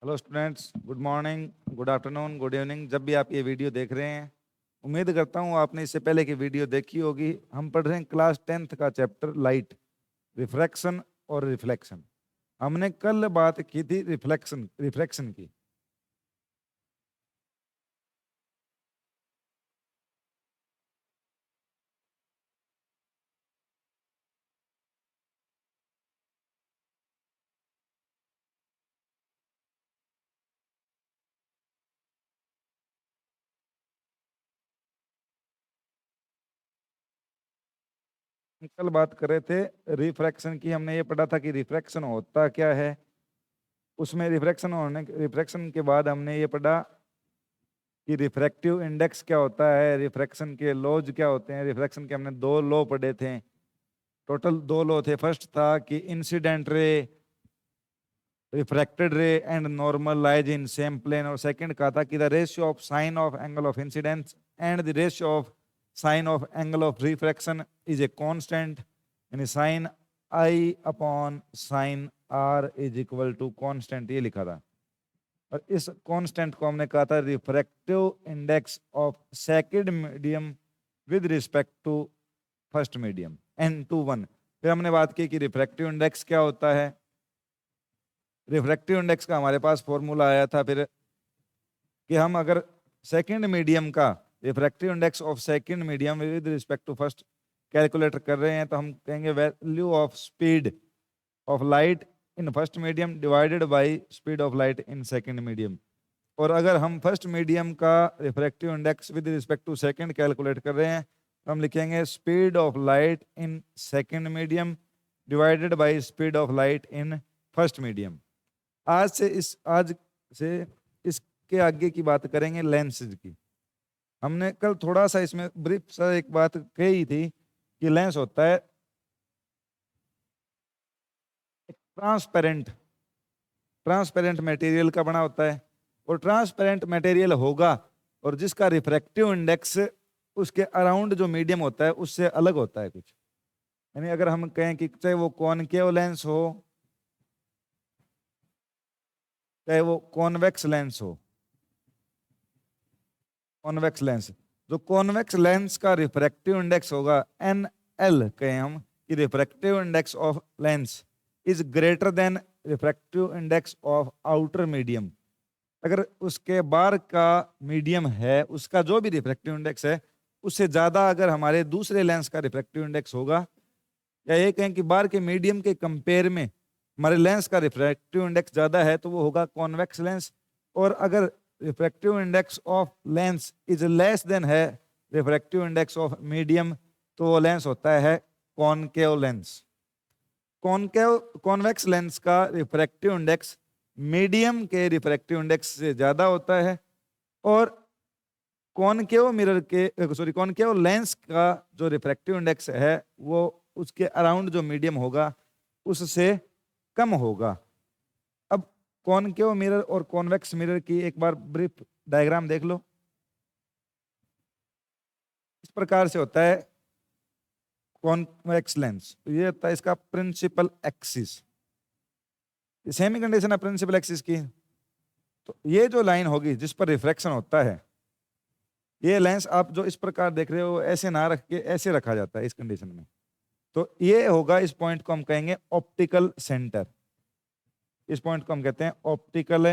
Hello students, good morning, good afternoon, good evening. जब भी आप ये वीडियो देख रहे हैं, उम्मीद करता हूँ आपने इससे पहले की वीडियो देखी होगी। हम पढ़ रहे हैं क्लास 10th का चैप्टर लाइट, रिफ्रैक्शन और रिफ्लेक्शन। हमने कल बात की थी रिफ्लेक्शन रिफ्रैक्शन की। हम कल बात कर रहे थे रिफ्रैक्शन की। हमने ये पढ़ा था कि रिफ्रैक्शन होता क्या है। उसमें रिफ्रैक्शन के बाद हमने ये पढ़ा कि रिफ्रैक्टिव इंडेक्स क्या होता है, रिफ्रैक्शन के लॉज क्या होते हैं। रिफ्रैक्शन के हमने दो लॉ पढ़े थे, टोटल दो लॉ थे। फर्स्ट था कि incident ray, refracted ray and normal lies in same plane, और सेकंड कहा था कि the ratio of sine of angle of incidence and the ratio of sine of angle of refraction is a constant, यानी sine i upon sine r is equal to constant, ये लिखा था। और इस कांस्टेंट को हमने कहा था refractive index of second medium with respect to first medium n/1। फिर हमने बात की कि रिफ्रैक्टिव इंडेक्स क्या होता है। रिफ्रैक्टिव इंडेक्स का हमारे पास फॉर्मूला आया था फिर कि हम अगर सेकंड मीडियम का refractive index of second medium with respect to first calculate कर रहे हैं, तो हम कहेंगे value of speed of light in first medium divided by speed of light in second medium. और अगर हम फर्स्ट मीडियम का refractive index with respect to second calculate कर रहे हैं, तो हम लिखेंगे speed of light in second medium divided by speed of light in first medium. आज से इसके आगे की बात करेंगे लेंसेज की। हमने कल थोड़ा सा इसमें ब्रीफ सा एक बात कही थी कि लेंस होता है ट्रांसपेरेंट ट्रांसपेरेंट मटेरियल का बना होता है। और ट्रांसपेरेंट मटेरियल होगा और जिसका रिफ्रैक्टिव इंडेक्स उसके अराउंड जो मीडियम होता है उससे अलग होता है कुछ। यानी अगर हम कहें कि चाहे वो कॉनकेव लेंस हो, चाहे वो कॉन्वेक्स लेंस हो, कॉन्वेक्स लेंस, जो कॉन्वेक्स लेंस का रिफ्रैक्टिव इंडेक्स होगा एन एल, कहें हम कि refractive index of lens is greater than refractive index of outer medium. अगर उसके बाहर का मीडियम है उसका जो भी रिफ्रैक्टिव इंडेक्स है उससे ज्यादा अगर हमारे दूसरे लेंस का रिफ्रैक्टिव इंडेक्स होगा, या ये कहें कि बाहर के मीडियम के कंपेयर में हमारे लेंस का रिफ्रैक्टिव इंडेक्स ज्यादा है, तो वो होगा कॉन्वेक्स लेंस। और अगर refractive index of lens is less than है रिफ्रैक्टिव इंडेक्स ऑफ मीडियम, तो वो लेंस होता है concave lens. Concave convex lens का रिफ्रैक्टिव इंडेक्स मीडियम के रिफ्रैक्टिव इंडेक्स से ज्यादा होता है, और कॉनकेव लेंस का जो रिफ्रैक्टिव इंडेक्स है वो उसके अराउंड जो मीडियम होगा उससे कम होगा। अब कॉनकेव मिरर और कॉन्वेक्स मिरर की एक बार ब्रीफ डायग्राम देख लो। इस प्रकार से होता है कॉन्वेक्स लेंस। ये होता है इसका प्रिंसिपल एक्सिस। सेमी कंडीशन है प्रिंसिपल एक्सिस की। तो ये जो लाइन होगी जिस पर रिफ्रैक्शन होता है, ये लेंस आप जो इस प्रकार देख रहे हो ऐसे ना रख के ऐसे रखा जाता है इस कंडीशन में। तो ये होगा, इस पॉइंट को हम कहेंगे ऑप्टिकल सेंटर। इस पॉइंट को हम कहते हैं ऑप्टिकल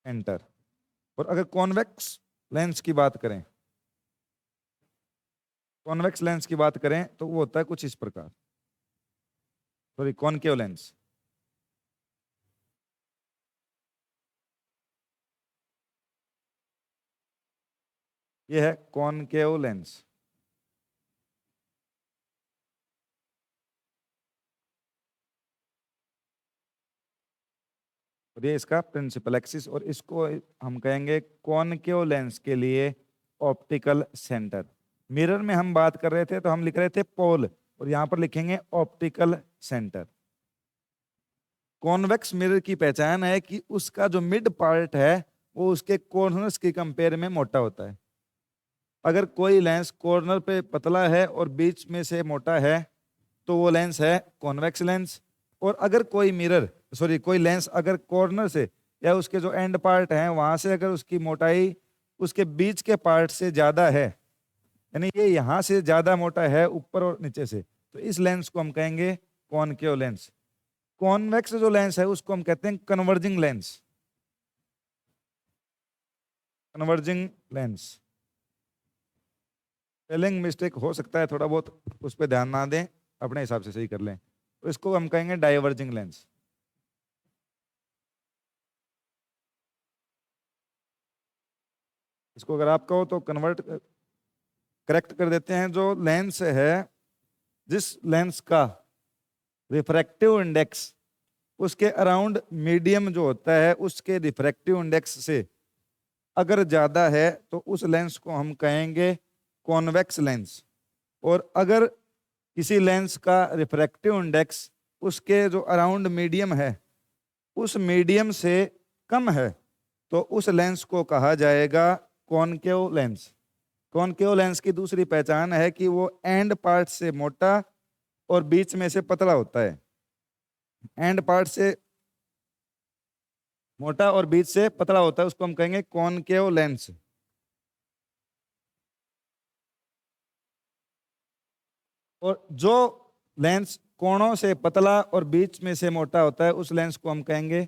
सेंटर। और अगर कॉन्वेक्स लेंस की बात करें, कॉन्वेक्स लेंस की बात करें तो वो होता है कुछ इस प्रकार। Sorry, concave lens. ये है कॉनकेव लेंस। और ये इसका प्रिंसिपल एक्सिस, और इसको हम कहेंगे कॉनकेव लेंस के लिए ऑप्टिकल सेंटर। मिरर में हम बात कर रहे थे तो हम लिख रहे थे पोल, और यहां पर लिखेंगे ऑप्टिकल सेंटर। कॉन्वेक्स मिरर की पहचान है कि उसका जो मिड पार्ट है वो उसके कॉर्नर्स के कंपेयर में मोटा होता है। अगर कोई लेंस कॉर्नर पे पतला है और बीच में से मोटा है तो वो लेंस है कॉन्वेक्स लेंस। और अगर कोई कोई लेंस अगर कॉर्नर से या उसके जो एंड पार्ट है वहां से अगर उसकी मोटाई उसके बीच के पार्ट से ज्यादा है, यानी ये यहां से ज्यादा मोटा है ऊपर और नीचे से, तो इस लेंस को हम कहेंगे कॉनकेव लेंस। कॉन्वेक्स जो लेंस है उसको हम कहते हैं converging lens. Converging lens. Spelling mistake हो सकता है थोड़ा बहुत, उस पर ध्यान ना दें, अपने हिसाब से सही कर लें। तो इसको हम कहेंगे डाइवर्जिंग लेंस। इसको अगर आप कहो तो करेक्ट कर देते हैं। जो लेंस है, जिस लेंस का रिफ्रैक्टिव इंडेक्स उसके अराउंड मीडियम जो होता है उसके रिफ्रैक्टिव इंडेक्स से अगर ज्यादा है तो उस लेंस को हम कहेंगे कॉन्वेक्स लेंस। और अगर किसी लेंस का रिफ्रैक्टिव इंडेक्स उसके जो अराउंड मीडियम है उस मीडियम से कम है तो उस लेंस को कहा जाएगा कॉनकेव लेंस। कॉनकेव लेंस की दूसरी पहचान है कि वो एंड पार्ट से मोटा और बीच में से पतला होता है। एंड पार्ट से मोटा और बीच से पतला होता है, उसको हम कहेंगे कॉनकेव लेंस। और जो लेंस कोणों से पतला और बीच में से मोटा होता है उस लेंस को हम कहेंगे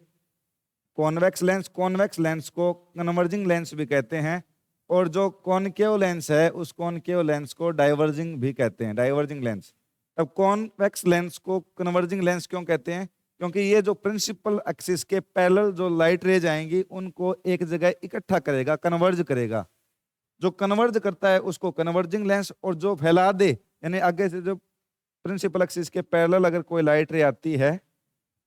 कॉन्वेक्स लेंस। कॉन्वेक्स लेंस को कन्वर्जिंग लेंस भी कहते हैं। और जो कॉनकेव लेंस है उस कॉनकेव लेंस को डाइवर्जिंग भी कहते हैं, डाइवर्जिंग लेंस। अब कॉन्वेक्स लेंस को कन्वर्जिंग लेंस क्यों कहते हैं? क्योंकि ये जो प्रिंसिपल एक्सिस के पैरेलल जो लाइट रेज आएंगी उनको एक जगह इकट्ठा करेगा, कन्वर्ज करेगा। जो कन्वर्ज करता है उसको कन्वर्जिंग लेंस, और जो फैला दे यानी आगे से जो प्रिंसिपल एक्सिस के पैरेलल अगर कोई लाइट रे आती है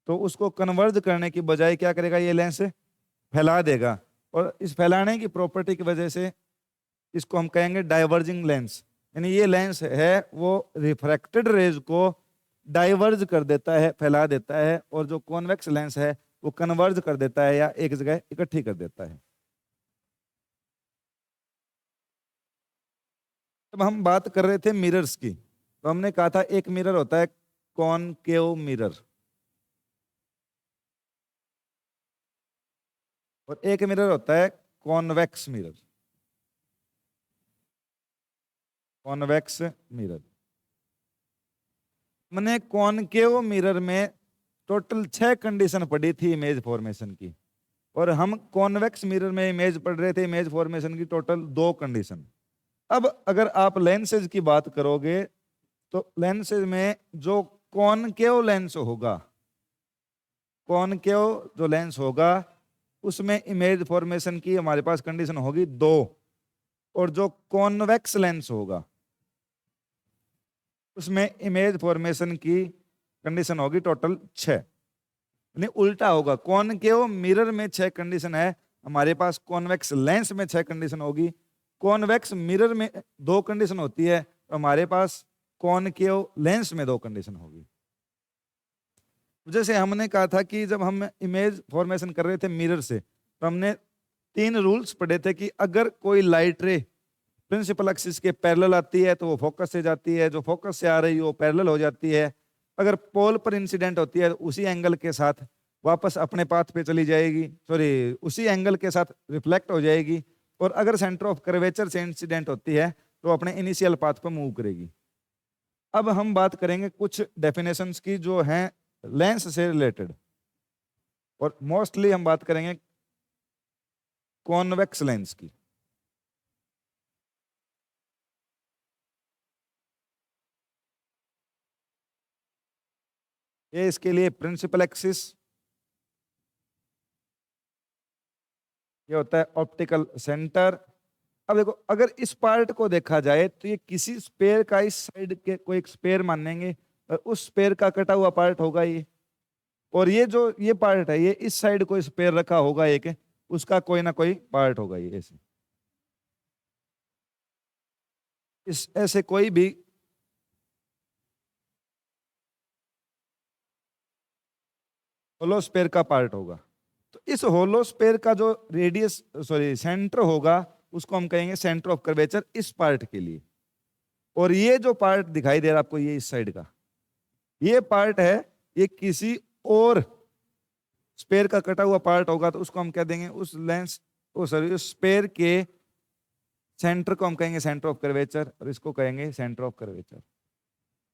तो उसको कन्वर्ज करने की बजाय क्या करेगा, ये लेंस फैला देगा। और इस फैलाने की प्रॉपर्टी की वजह से इसको हम कहेंगे डाइवर्जिंग लेंस। यानी ये लेंस है वो रिफ्रैक्टेड रेज को डाइवर्ज कर देता है, फैला देता है, और जो कॉन्वेक्स लेंस है वो कन्वर्ज कर देता है या एक जगह इकट्ठी कर देता है। जब हम बात कर रहे थे मिरर्स की तो हमने कहा था एक मिरर होता है कॉनकेव मिरर और एक मिरर होता है कॉन्वेक्स मिरर। कॉन्वेक्स मिरर मैंने कॉनकेव मिरर में टोटल 6 कंडीशन पढ़ी थी इमेज फॉर्मेशन की, और हम कॉन्वेक्स मिरर में इमेज पढ़ रहे थे इमेज फॉर्मेशन की टोटल 2 कंडीशन। अब अगर आप लेंसेज की बात करोगे तो लेंसेज में जो कॉनकेव लेंस होगा, कॉनकेव जो लेंस होगा उसमें इमेज फॉर्मेशन की हमारे पास कंडीशन होगी 2, और जो कॉन्वेक्स लेंस होगा उसमें इमेज फॉर्मेशन की कंडीशन होगी टोटल 6। यानी उल्टा होगा, कॉनकेव मिरर में 6 कंडीशन है, हमारे पास कॉन्वेक्स लेंस में 6 कंडीशन होगी। कॉन्वेक्स मिरर में 2 कंडीशन होती है, तो हमारे पास कॉनकेव लेंस में 2 कंडीशन होगी। जैसे हमने कहा था कि जब हम इमेज फॉर्मेशन कर रहे थे मिरर से तो हमने 3 रूल्स पढ़े थे कि अगर कोई लाइट रे प्रिंसिपल एक्सिस के पैरेलल आती है तो वो फोकस से जाती है, जो फोकस से आ रही है वो पैरेलल हो जाती है। अगर पोल पर इंसिडेंट होती है तो उसी एंगल के साथ वापस अपने पाथ पे चली जाएगी, उसी एंगल के साथ रिफ्लेक्ट हो जाएगी। और अगर सेंटर ऑफ कर्वेचर से इंसिडेंट होती है तो अपने इनिशियल पाथ पर मूव करेगी। अब हम बात करेंगे कुछ डेफिनेशंस की जो हैं लेंस से रिलेटेड, और मोस्टली हम बात करेंगे कॉन्वेक्स लेंस की। ये इसके लिए प्रिंसिपल एक्सिस, ये होता है ऑप्टिकल सेंटर। अब देखो अगर इस पार्ट को देखा जाए तो ये किसी स्पेयर का इस साइड के कोई एक स्पेयर मानेंगे और उस स्पेयर का कटा हुआ पार्ट होगा ये, और ये जो ये पार्ट है ये इस साइड कोई स्पेयर रखा होगा एक, उसका कोई ना कोई पार्ट होगा ये ऐसे। इस ऐसे कोई भी होलो स्पेयर का पार्ट होगा। तो इस होलो स्पेयर का जो रेडियस सेंटर होगा उसको हम कहेंगे सेंटर ऑफ कर्वेचर इस पार्ट के लिए। और ये जो पार्ट दिखाई दे रहा है आपको ये इस साइड का, ये पार्ट है ये किसी और स्पेयर का कटा हुआ पार्ट होगा तो उसको हम क्या देंगे, उस लेंस उस स्पेयर के सेंटर को हम कहेंगे सेंटर ऑफ कर्वेचर, और इसको कहेंगे सेंटर ऑफ कर्वेचर।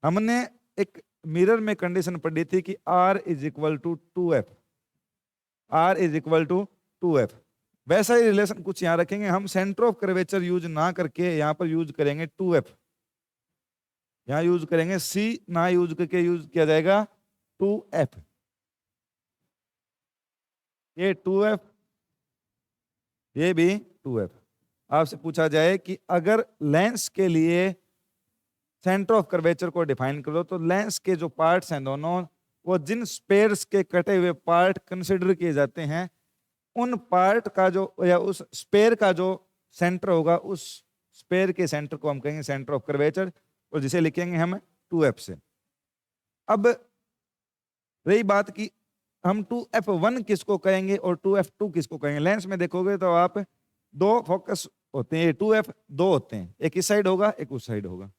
हमने एक मिरर में कंडीशन पढ़ी थी कि R is equal to 2F, R is equal to 2F। वैसा ही रिलेशन कुछ यहां रखेंगे, हम सेंटर ऑफ कर्वेचर यूज ना करके यहां पर यूज करेंगे 2F, यहां यूज करेंगे C ना यूज करके यूज किया जाएगा 2F। ये 2F, ये भी 2F। आपसे पूछा जाए कि अगर लेंस के लिए सेंटर ऑफ कर्वेचर को डिफाइन करो तो लेंस के जो पार्ट्स हैं दोनों, वो जिन स्पेयर्स के कटे हुए पार्ट कंसिडर किए जाते हैं, उन पार्ट का जो या उस स्पेयर का जो सेंटर होगा, उस स्पेयर के सेंटर को हम कहेंगे सेंटर ऑफ कर्वेचर, और जिसे लिखेंगे हम 2F से। अब रही बात कि हम 2F1 किसको कहेंगे और 2F2 किसको कहेंगे। लेंस में देखोगे तो आप दो फोकस होते हैं, 2F दो होते हैं, एक इस साइड होगा एक उस साइड होगा।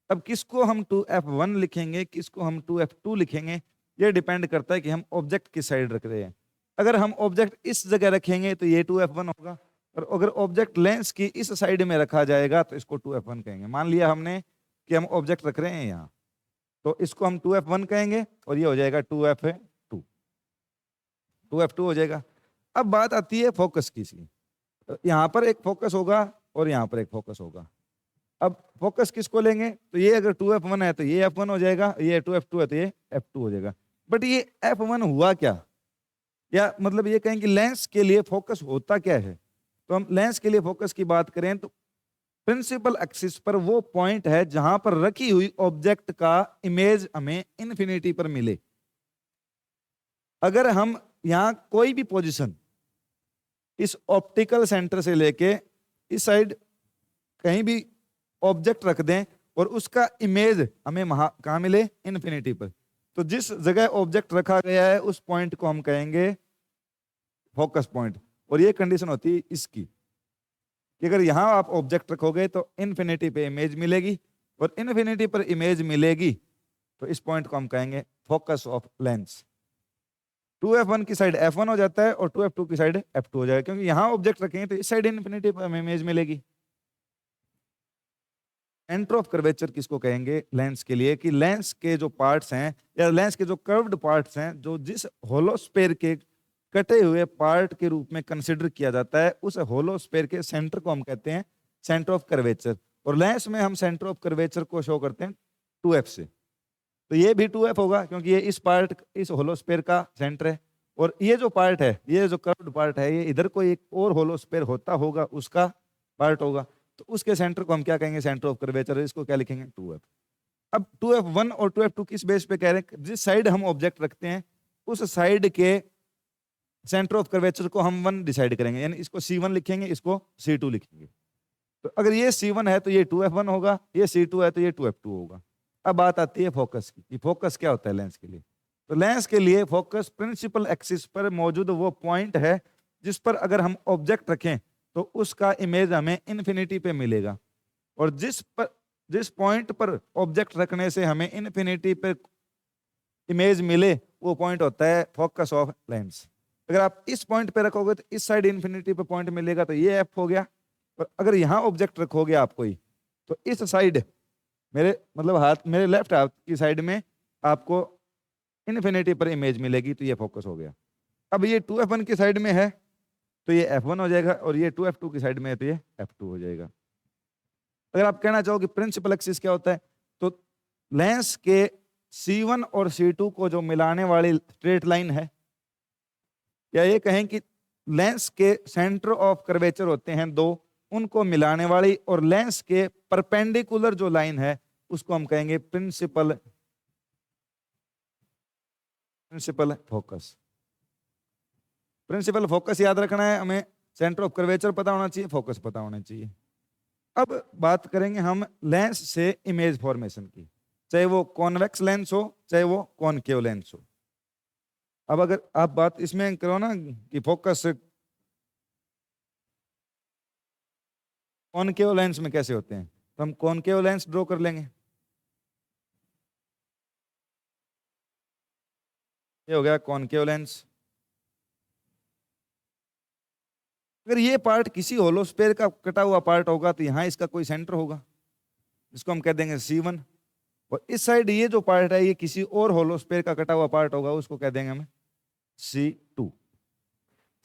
अब किसको हम 2F1 लिखेंगे, किसको हम 2F2 लिखेंगे, ये डिपेंड करता है कि हम ऑब्जेक्ट किस साइड रख रहे हैं। अगर हम ऑब्जेक्ट इस जगह रखेंगे तो ये 2F1 होगा, और अगर ऑब्जेक्ट लेंस की इस साइड में रखा जाएगा तो इसको 2F1 कहेंगे। मान लिया हमने कि हम ऑब्जेक्ट रख रहे हैं यहाँ, तो इसको हम 2F1 कहेंगे, और ये हो जाएगा 2F2, 2F2 हो जाएगा। अब बात आती है फोकस की सी, यहाँ पर एक फोकस होगा और यहाँ पर एक फोकस होगा। अब फोकस किसको लेंगे, तो ये अगर 2F1 है तो ये F1 हो जाएगा, ये 2F2 है तो ये F2 हो जाएगा। बट ये F1 हुआ क्या, या मतलब ये कहें कि लेंस के लिए फोकस होता क्या है। तो हम लेंस के लिए फोकस की बात करें तो प्रिंसिपल एक्सिस पर वो पॉइंट है जहां पर रखी हुई ऑब्जेक्ट का इमेज हमें इन्फिनिटी पर मिले। अगर हम यहां कोई भी पोजीशन इस ऑप्टिकल सेंटर से लेके इस साइड कहीं भी ऑब्जेक्ट रख दें और उसका इमेज हमें कहां मिले, इन्फिनिटी पर, तो जिस जगह ऑब्जेक्ट रखा गया है उस पॉइंट को हम कहेंगे फोकस पॉइंट। और ये कंडीशन होती है इसकी कि अगर यहां आप ऑब्जेक्ट रखोगे तो इन्फिनिटी पे इमेज मिलेगी, और इन्फिनिटी पर इमेज मिलेगी तो इस पॉइंट को हम कहेंगे फोकस ऑफ लेंस। 2F1 की साइड F1 हो जाता है और 2F2 की साइड F2 हो जाएगा, क्योंकि यहां ऑब्जेक्ट रखेंगे तो इस साइड इन्फिनिटी पर हमें इमेज मिलेगी। सेंटर ऑफ कर्वेचर किसको कहेंगे लेंस के लिए, कि लेंस के जो पार्ट्स हैं या लेंस के जो कर्व्ड पार्ट्स हैं, जो जिस होलोस्फेयर के कटे हुए पार्ट के रूप में कंसिडर किया जाता है, उस होलोस्फेयर के सेंटर को हम कहते हैं सेंटर ऑफ कर्वेचर। और लेंस में हम सेंटर ऑफ कर्वेचर को शो करते हैं 2F से। तो ये भी 2F होगा क्योंकि ये इस पार्ट इस होलोस्फेयर का सेंटर है, और ये जो पार्ट है, ये जो कर्व्ड पार्ट है, ये इधर कोई एक और होलोस्फेयर होता होगा उसका पार्ट होगा, तो उसके सेंटर को हम क्या कहेंगे सेंटर ऑफ कर्वेचर, इसको क्या लिखेंगे 2F। अब 2F1 और 2F2 किस बेस पे कह रहे हैं, जिस साइड हम ऑब्जेक्ट रखते हैं उस साइड के सेंटर ऑफ कर्वेचर को हम 1 डिसाइड करेंगे, यानी इसको C1 लिखेंगे, इसको C2 लिखेंगे। तो अगर ये C1 है तो ये 2F1 होगा, ये C2 है तो ये 2F2 होगा। अब बात आती है फोकस की, कि फोकस क्या होता है लेंस के लिए। तो लेंस के लिए फोकस प्रिंसिपल एक्सिस पर मौजूद वो पॉइंट है जिस पर अगर हम ऑब्जेक्ट रखें तो उसका इमेज हमें इन्फिनिटी पे मिलेगा, और जिस पॉइंट पर ऑब्जेक्ट रखने से हमें इन्फिनिटी पे इमेज मिले वो पॉइंट होता है फोकस ऑफ लेंस। अगर आप इस पॉइंट पे रखोगे तो इस साइड इन्फिनिटी पे पॉइंट मिलेगा, तो ये F हो गया। और अगर यहां ऑब्जेक्ट रखोगे आप कोई, तो इस साइड मेरे मतलब हाथ मेरे लेफ्ट हाथ की साइड में आपको इन्फिनिटी पर इमेज मिलेगी, तो ये फोकस हो गया। अब ये 2F1 की साइड में है तो ये F1 हो जाएगा, और ये 2F2 की साइड में है तो ये F2 हो जाएगा। अगर आप कहना चाहो कि प्रिंसिपल एक्सिस क्या होता है, तो लेंस के C1 और C2 को जो मिलाने वाली स्ट्रेट लाइन है, या ये कहें कि लेंस के सेंटर ऑफ कर्वेचर होते हैं दो, उनको मिलाने वाली, और लेंस के परपेंडिकुलर जो लाइन है उसको हम कहेंगे प्रिंसिपल फोकस। प्रिंसिपल फोकस याद रखना है हमें, सेंटर ऑफ कर्वेचर पता होना चाहिए, फोकस पता होना चाहिए। अब बात करेंगे हम लेंस से इमेज फॉर्मेशन की, चाहे वो कॉन्वेक्स लेंस हो चाहे वो कॉनकेव लेंस हो। अब अगर आप बात इसमें करो ना कि फोकस कॉनकेव लेंस में कैसे होते हैं, तो हम कॉनकेव लेंस ड्रॉ कर लेंगे। ये हो गया कॉनकेव लेंस। अगर ये पार्ट किसी होलोस्फेयर का कटा हुआ पार्ट होगा तो यहां इसका कोई सेंटर होगा, इसको हम कह देंगे C1। और इस साइड ये जो पार्ट है ये किसी और होलोस्फेयर का कटा हुआ पार्ट होगा, उसको कह देंगे हम C2।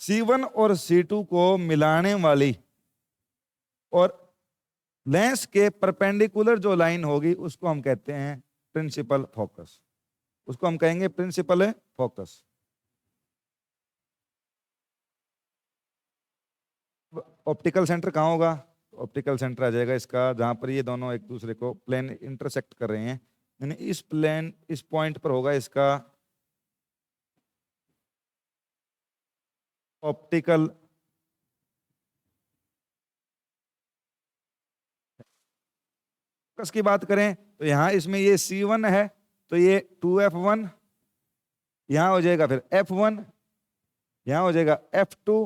C1 और C2 को मिलाने वाली और लेंस के परपेंडिकुलर जो लाइन होगी उसको हम कहते हैं प्रिंसिपल फोकस, उसको हम कहेंगे प्रिंसिपल फोकस। ऑप्टिकल सेंटर कहाँ होगा? ऑप्टिकल सेंटर आ जाएगा इसका जहां पर ये दोनों एक दूसरे को प्लेन इंटरसेक्ट कर रहे हैं, यानी इस प्लेन इस पॉइंट पर होगा इसका ऑप्टिकल फोकस। की बात करें तो यहां इसमें ये C1 है तो ये 2f1, यहां हो जाएगा फिर f1, यहां हो जाएगा f2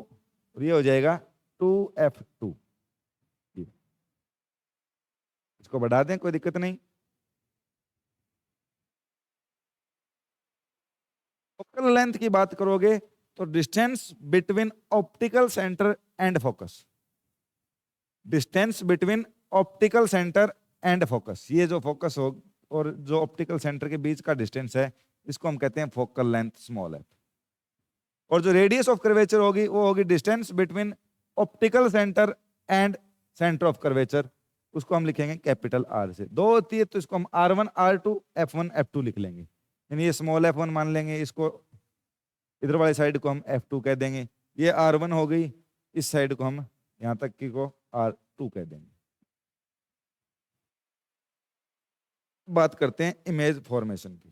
और ये हो जाएगा 2f2। इसको बढ़ा दें, कोई दिक्कत नहीं। फोकल लेंथ की बात करोगे तो distance between optical centre and focus, distance between optical centre and focus, ये जो फोकस हो और जो ऑप्टिकल सेंटर के बीच का डिस्टेंस है इसको हम कहते हैं फोकल लेंथ स्मॉल एफ। और जो रेडियस ऑफ कर्वेचर होगी वो होगी distance between optical centre and centre of curvature, उसको हम लिखेंगे कैपिटल आर से। दो होती है तो इसको हम R1 R2 F1 F2 लिख लेंगे, यानी ये स्मॉल f1 मान लेंगे, इसको इधर वाली साइड को हम f2 कह देंगे, ये R1 हो गई, इस साइड को हम यहां तक की को R2 कह देंगे। बात करते हैं इमेज फॉर्मेशन की।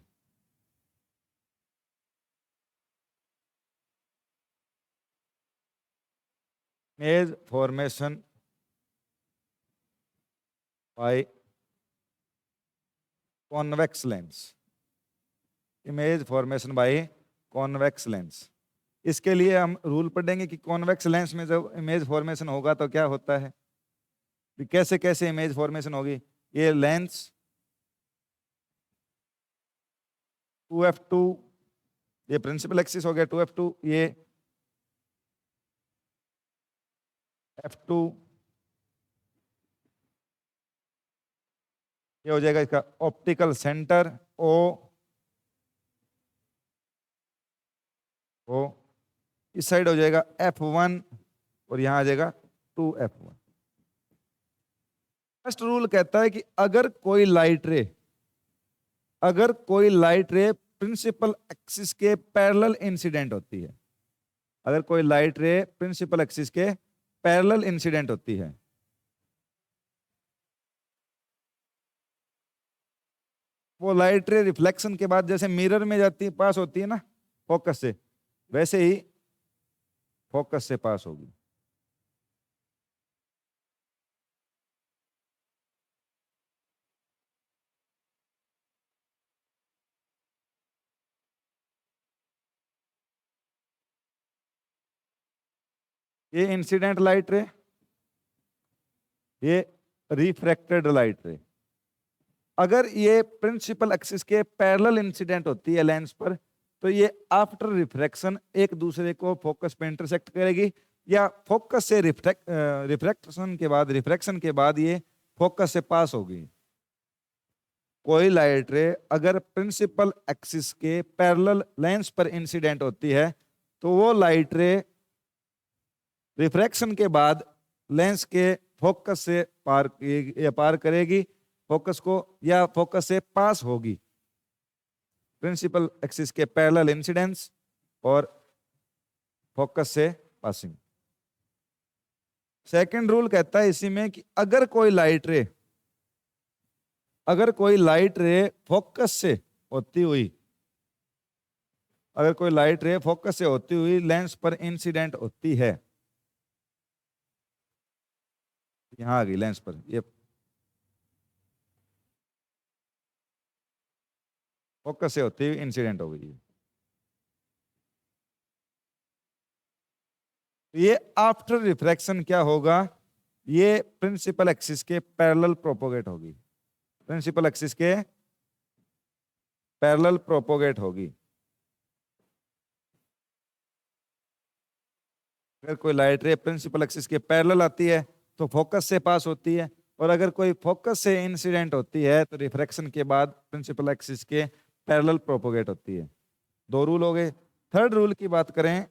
Image formation by convex lens, image formation by convex lens. इसके लिए हम रूल पढ़ेंगे कि कॉन्वेक्स लेंस में जब इमेज फॉर्मेशन होगा तो क्या होता है, कि कैसे कैसे इमेज फॉर्मेशन होगी। ये लेंस 2f2, ये प्रिंसिपल एक्सिस हो गया 2f2, ये f2, ये हो जाएगा इसका ऑप्टिकल सेंटर O, इस साइड हो जाएगा f1 और यहां आ जाएगा 2f1। फर्स्ट रूल कहता है कि अगर कोई लाइट रे प्रिंसिपल एक्सिस के पैरेलल इंसिडेंट होती है, अगर कोई लाइट रे प्रिंसिपल एक्सिस के पैरेलल इंसिडेंट होती है, वो लाइट रे रिफ्लेक्शन के बाद जैसे मिरर में जाती है पास होती है ना फोकस से, वैसे ही फोकस से पास होगी। ये इंसिडेंट लाइट रे, ये रिफ्रैक्टेड लाइट रे। अगर ये प्रिंसिपल एक्सिस के पैरेलल इंसिडेंट होती है लेंस पर तो ये आफ्टर रिफ्रैक्शन एक दूसरे को फोकस पे इंटरसेक्ट करेगी, या फोकस से रिफ्रैक्शन के बाद ये फोकस से पास होगी। कोई लाइट रे अगर प्रिंसिपल एक्सिस के पैरेलल लेंस पर इंसिडेंट होती है तो वो लाइट रे रिफ्रैक्शन के बाद लेंस के फोकस से पार करेगी फोकस को, या फोकस से पास होगी। प्रिंसिपल एक्सिस के पैरेलल इंसिडेंस और फोकस से पासिंग। सेकंड रूल कहता है इसी में कि अगर कोई लाइट रे फोकस से होती हुई लेंस पर इंसिडेंट होती है, यहां आ गई लेंस पर, ये फोकस से होती हुई इंसिडेंट हो गई है, ये आफ्टर रिफ्रैक्शन क्या होगा, ये प्रिंसिपल एक्सिस के पैरेलल प्रोपोगेट होगी, प्रिंसिपल एक्सिस के पैरेलल प्रोपोगेट होगी। अगर कोई लाइट रे प्रिंसिपल एक्सिस के पैरेलल आती है तो फोकस से पास होती है, और अगर कोई फोकस से इंसिडेंट होती है तो रिफ्रैक्शन के बाद प्रिंसिपल एक्सिस के पैरेलल प्रोपोगेट होती है। दो रूल हो गए। थर्ड रूल की बात करें,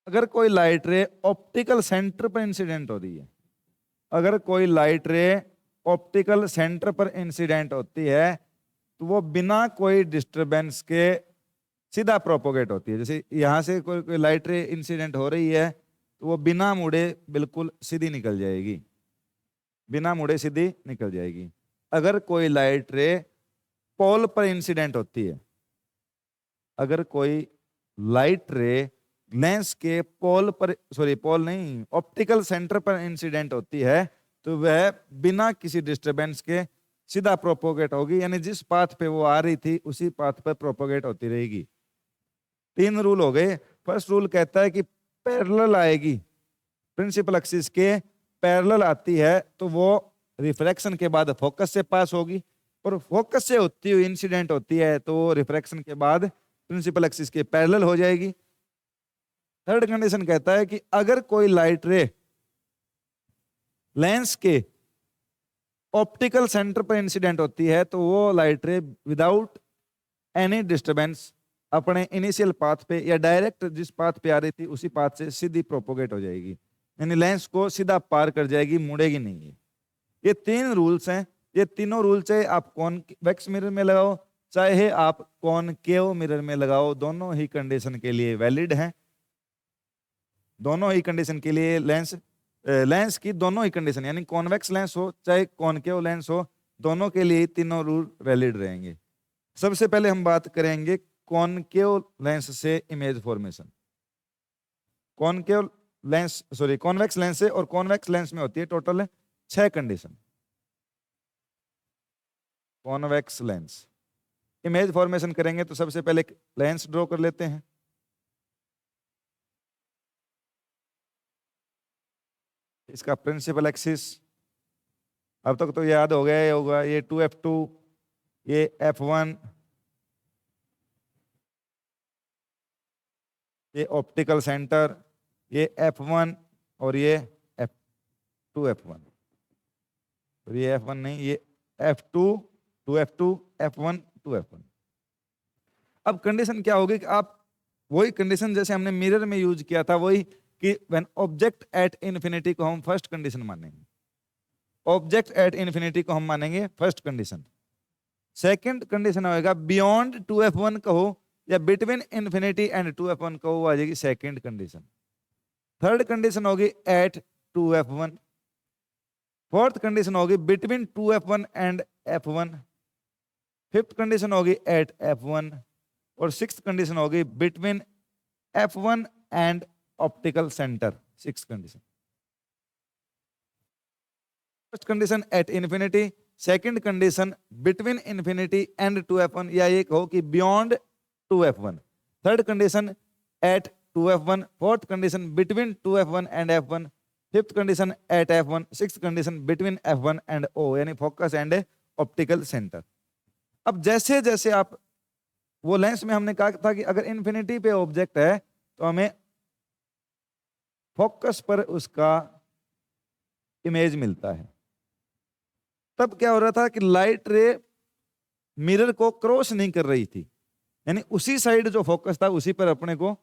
अगर कोई लाइट रे ऑप्टिकल सेंटर पर इंसिडेंट हो रही है, अगर कोई लाइट रे ऑप्टिकल सेंटर पर इंसिडेंट होती है तो वो बिना कोई डिस्टरबेंस के सीधा प्रोपोगेट होती है। जैसे यहां से कोई लाइट रे इंसिडेंट हो रही है तो वो बिना मुड़े बिल्कुल सीधी निकल जाएगी, बिना मुड़े सीधी निकल जाएगी। अगर कोई लाइट रे पोल पर इंसिडेंट होती है, अगर कोई लाइट रे लेंस के पोल पर, सॉरी पोल नहीं, ऑप्टिकल सेंटर पर इंसिडेंट होती है तो वह बिना किसी डिस्टरबेंस के सीधा प्रोपोगेट होगी, यानी जिस पाथ पे वो आ रही थी उसी पाथ पर प्रोपोगेट होती रहेगी। तीन रूल हो गए। फर्स्ट रूल कहता है कि पैरेलल आएगी, प्रिंसिपल एक्सिस के पैरेलल आती है तो वो रिफ्रैक्शन के बाद फोकस से पास होगी, और फोकस से होती हुई इंसिडेंट होती है तो रिफ्रैक्शन के बाद प्रिंसिपल एक्सिस के पैरेलल हो जाएगी। थर्ड कंडीशन कहता है कि अगर कोई लाइट रे लेंस के ऑप्टिकल सेंटर पर इंसिडेंट होती है तो वो लाइट रे विदाउट एनी डिस्टरबेंस अपने इनिशियल पाथ पे या डायरेक्ट जिस पाथ पे आ रही थी उसी पाथ से सीधी प्रोपोगेट हो जाएगी, यानी लेंस को सीधा पार कर जाएगी, मुड़ेगी नहीं है। ये तीन रूल्स हैं। ये तीनों रूल चाहे आप कॉन्वेक्स मिरर में लगाओ चाहे आप कॉनकेव मिरर में लगाओ, दोनों ही कंडीशन के लिए वैलिड हैं। दोनों ही कंडीशन के लिए लेंस की दोनों ही कंडीशन, यानी कॉन्वेक्स लेंस हो चाहे कॉनकेव लेंस हो, दोनों के लिए तीनों रूल वैलिड रहेंगे। सबसे पहले हम बात करेंगे कॉनकेव लेंस से image formation. Concave lens, sorry convex lens से, और कॉन्वेक्स लेंस में होती है total 6 condition. Convex lens image formation करेंगे तो सबसे पहले लेंस ड्रॉ कर लेते हैं। इसका प्रिंसिपल एक्सिस अब तक तो याद हो गया ही होगा, ये 2f2, ये f1, ये ऑप्टिकल सेंटर, ये f1 और ये f2 f1, और ये f1 नहीं, ये f2 2f2 f1 2f1। अब कंडीशन क्या होगी कि आप वही कंडीशन जैसे हमने मिरर में यूज किया था, वही कि व्हेन ऑब्जेक्ट एट इन्फिनिटी को हम फर्स्ट कंडीशन मानेंगे, ऑब्जेक्ट एट इन्फिनिटी को हम मानेंगे फर्स्ट कंडीशन। सेकंड कंडीशन होगा बियॉन्ड 2f1 कहो या बिटवीन इन्फिनिटी एंड 2f1 कहो, वो आ जाएगी सेकंड कंडीशन। थर्ड कंडीशन होगी एट 2f1। फोर्थ कंडीशन होगी between 2f1 and f1। Fifth condition होगी एट f1, और सिक्स्थ कंडीशन होगी between f1 and optical centre, sixth condition. First condition at infinity, second condition between infinity and 2f1 या ये कहो कि beyond 2f1। Third condition at 2f1, fourth condition between 2f1 and f1, fifth condition at f1, sixth condition between f1 and o, यानी focus and optical centre. अब जैसे जैसे आप, वो लेंस में हमने कहा था कि अगर इन्फिनिटी पे ऑब्जेक्ट है तो हमें फोकस पर उसका इमेज मिलता है। तब क्या हो रहा था कि लाइट रे मिरर को क्रॉस नहीं कर रही थी, यानी उसी साइड जो फोकस था उसी पर अपने को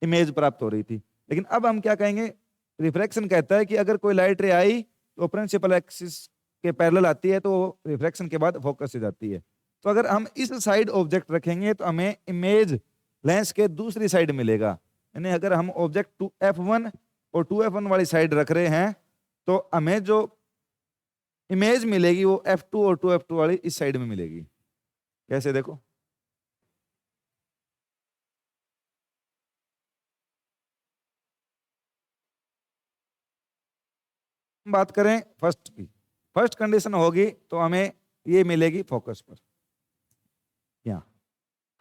इमेज प्राप्त हो रही थी। लेकिन अब हम क्या कहेंगे, रिफ्रैक्शन कहता है कि अगर कोई लाइट रे आई तो प्रिंसिपल एक्सिस के पैरेलल आती है तो रिफ्रैक्शन के बाद फोकस से जाती है। तो अगर हम इस साइड ऑब्जेक्ट रखेंगे तो हमें इमेज लेंस के दूसरी साइड मिलेगा, यानी अगर हम ऑब्जेक्ट 2f1 और 2f1 वाली साइड रख रहे हैं तो हमें जो इमेज मिलेगी वो f2 और 2f2 वाली इस साइड में मिलेगी। कैसे देखो, बात करें फर्स्ट की, फर्स्ट कंडीशन होगी तो हमें ये मिलेगी फोकस पर। यहां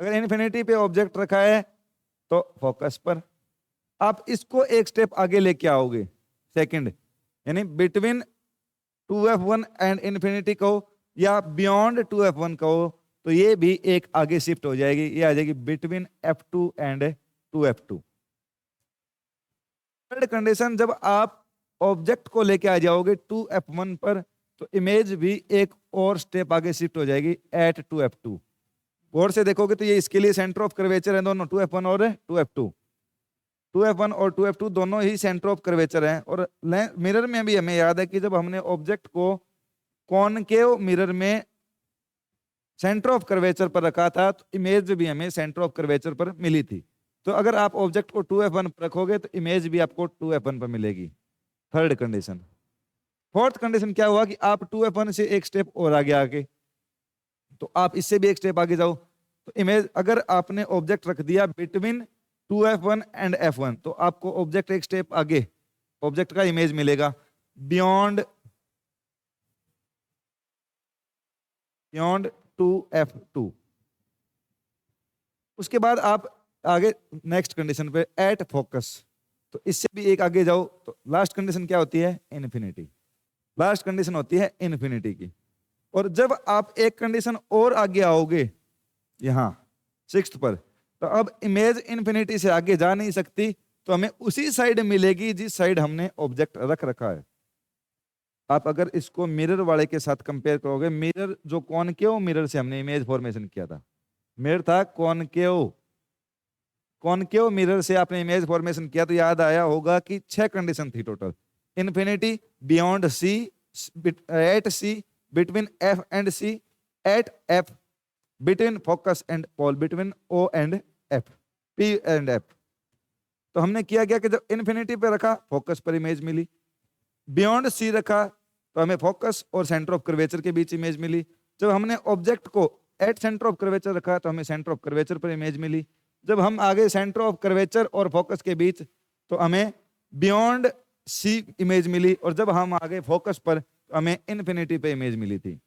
अगर इन्फिनिटी पे ऑब्जेक्ट रखा है तो फोकस पर। आप इसको एक स्टेप आगे लेके आओगे, सेकंड, यानी बिटवीन 2f1 एंड इन्फिनिटी कहो या बियॉन्ड 2f1 कहो, तो ये भी एक आगे शिफ्ट हो जाएगी, ये आ जाएगी between f2 and 2f2। Third condition, जब आप ऑब्जेक्ट को लेके आ जाओगे 2f1 पर, तो इमेज भी एक और स्टेप आगे शिफ्ट हो जाएगी एट 2f2। गौर से देखोगे तो ये इसके लिए सेंटर ऑफ कर्वेचर है दोनों, 2f1 और 2f2। 2f1 और 2f2 दोनों ही सेंटर ऑफ कर्वेचर हैं। और मिरर में भी हमें याद है कि जब हमने ऑब्जेक्ट को कॉनकेव मिरर में सेंटर ऑफ कर्वेचर पर रखा था, तो इमेज भी हमें सेंटर ऑफ कर्वेचर पर मिली थी। तो अगर आप ऑब्जेक्ट को 2f1 पर रखोगे तो इमेज भी आपको 2f1 पर मिलेगी। Third condition. फोर्थ कंडीशन क्या हुआ कि आप 2f1 से एक स्टेप और आगे आगे, तो आप इससे भी एक स्टेप आगे जाओ, तो इमेज अगर आपने ऑब्जेक्ट रख दिया बिटवीन 2f1 एंड f1, तो आपको ऑब्जेक्ट एक स्टेप आगे ऑब्जेक्ट का इमेज मिलेगा बियॉन्ड 2f2। उसके बाद आप आगे नेक्स्ट कंडीशन पे एट फोकस, तो इससे भी एक आगे जाओ, तो लास्ट कंडीशन क्या होती है? इन्फिनिटी। लास्ट कंडीशन होती है इन्फिनिटी की। और जब आप एक कंडीशन और आगे आओगे यहां सिक्स्थ पर, तो अब इमेज इन्फिनिटी से आगे जा नहीं सकती, तो हमें उसी साइड मिलेगी जिस साइड हमने ऑब्जेक्ट रख रखा है। आप अगर इसको मिरर वाले के साथ कंपेयर करोगे, मिरर जो कॉनकेव मिरर से हमने इमेज फॉर्मेशन किया था, मिरर था कॉनकेव, कॉनकेव मिरर से आपने इमेज फॉर्मेशन किया, तो याद आया होगा कि 6 कंडीशन थी total. Infinity, beyond C, at C, between F and C, at F, between focus and pole, between O and F, P and F. तो हमने किया गया कि जब इन्फिनिटी पे रखा फोकस पर इमेज मिली, बियॉन्ड सी रखा तो हमें फोकस और सेंटर ऑफ कर्वेचर के बीच इमेज मिली, जब हमने ऑब्जेक्ट को एट सेंटर ऑफ कर्वेचर रखा तो हमें सेंटर ऑफ कर्वेचर पर इमेज मिली, जब हम आगे सेंटर ऑफ कर्वेचर और फोकस के बीच तो हमें बियॉन्ड सी इमेज मिली, और जब हम आगे फोकस पर तो हमें इन्फिनिटी पे इमेज मिली थी।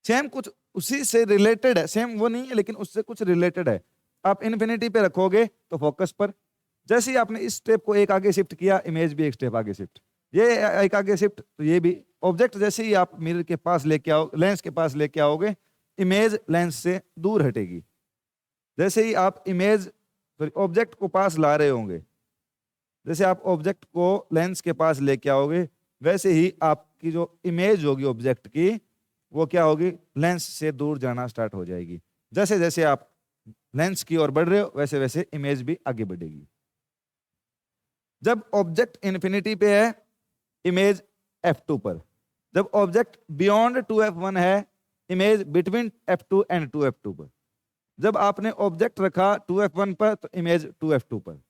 सेम कुछ उसी से रिलेटेड है, सेम वो नहीं है लेकिन उससे कुछ रिलेटेड है। आप इन्फिनिटी पे रखोगे तो फोकस पर, जैसे ही आपने इस स्टेप को एक आगे शिफ्ट किया, इमेज भी एक स्टेप आगे शिफ्ट, ये एक आगे शिफ्ट, तो ये भी ऑब्जेक्ट जैसे ही आप मिरर के पास लेके आओ, लेंस के पास लेके आओगे, इमेज लेंस से दूर हटेगी। जैसे ही आप इमेज ऑब्जेक्ट को पास ला रहे होंगे, जैसे आप ऑब्जेक्ट को लेंस के पास लेके आओगे, वैसे ही आपकी जो इमेज होगी ऑब्जेक्ट की, वो क्या होगी? लेंस से दूर जाना स्टार्ट हो जाएगी। जैसे जैसे आप लेंस की ओर बढ़ रहे हो, वैसे वैसे इमेज भी आगे बढ़ेगी। जब ऑब्जेक्ट इन्फिनिटी पे है, इमेज f2 पर। जब ऑब्जेक्ट बियॉन्ड 2f1 है, image between f2 and 2f2 पर। जब आपने ऑब्जेक्ट रखा 2f1 पर, तो इमेज 2f2 पर।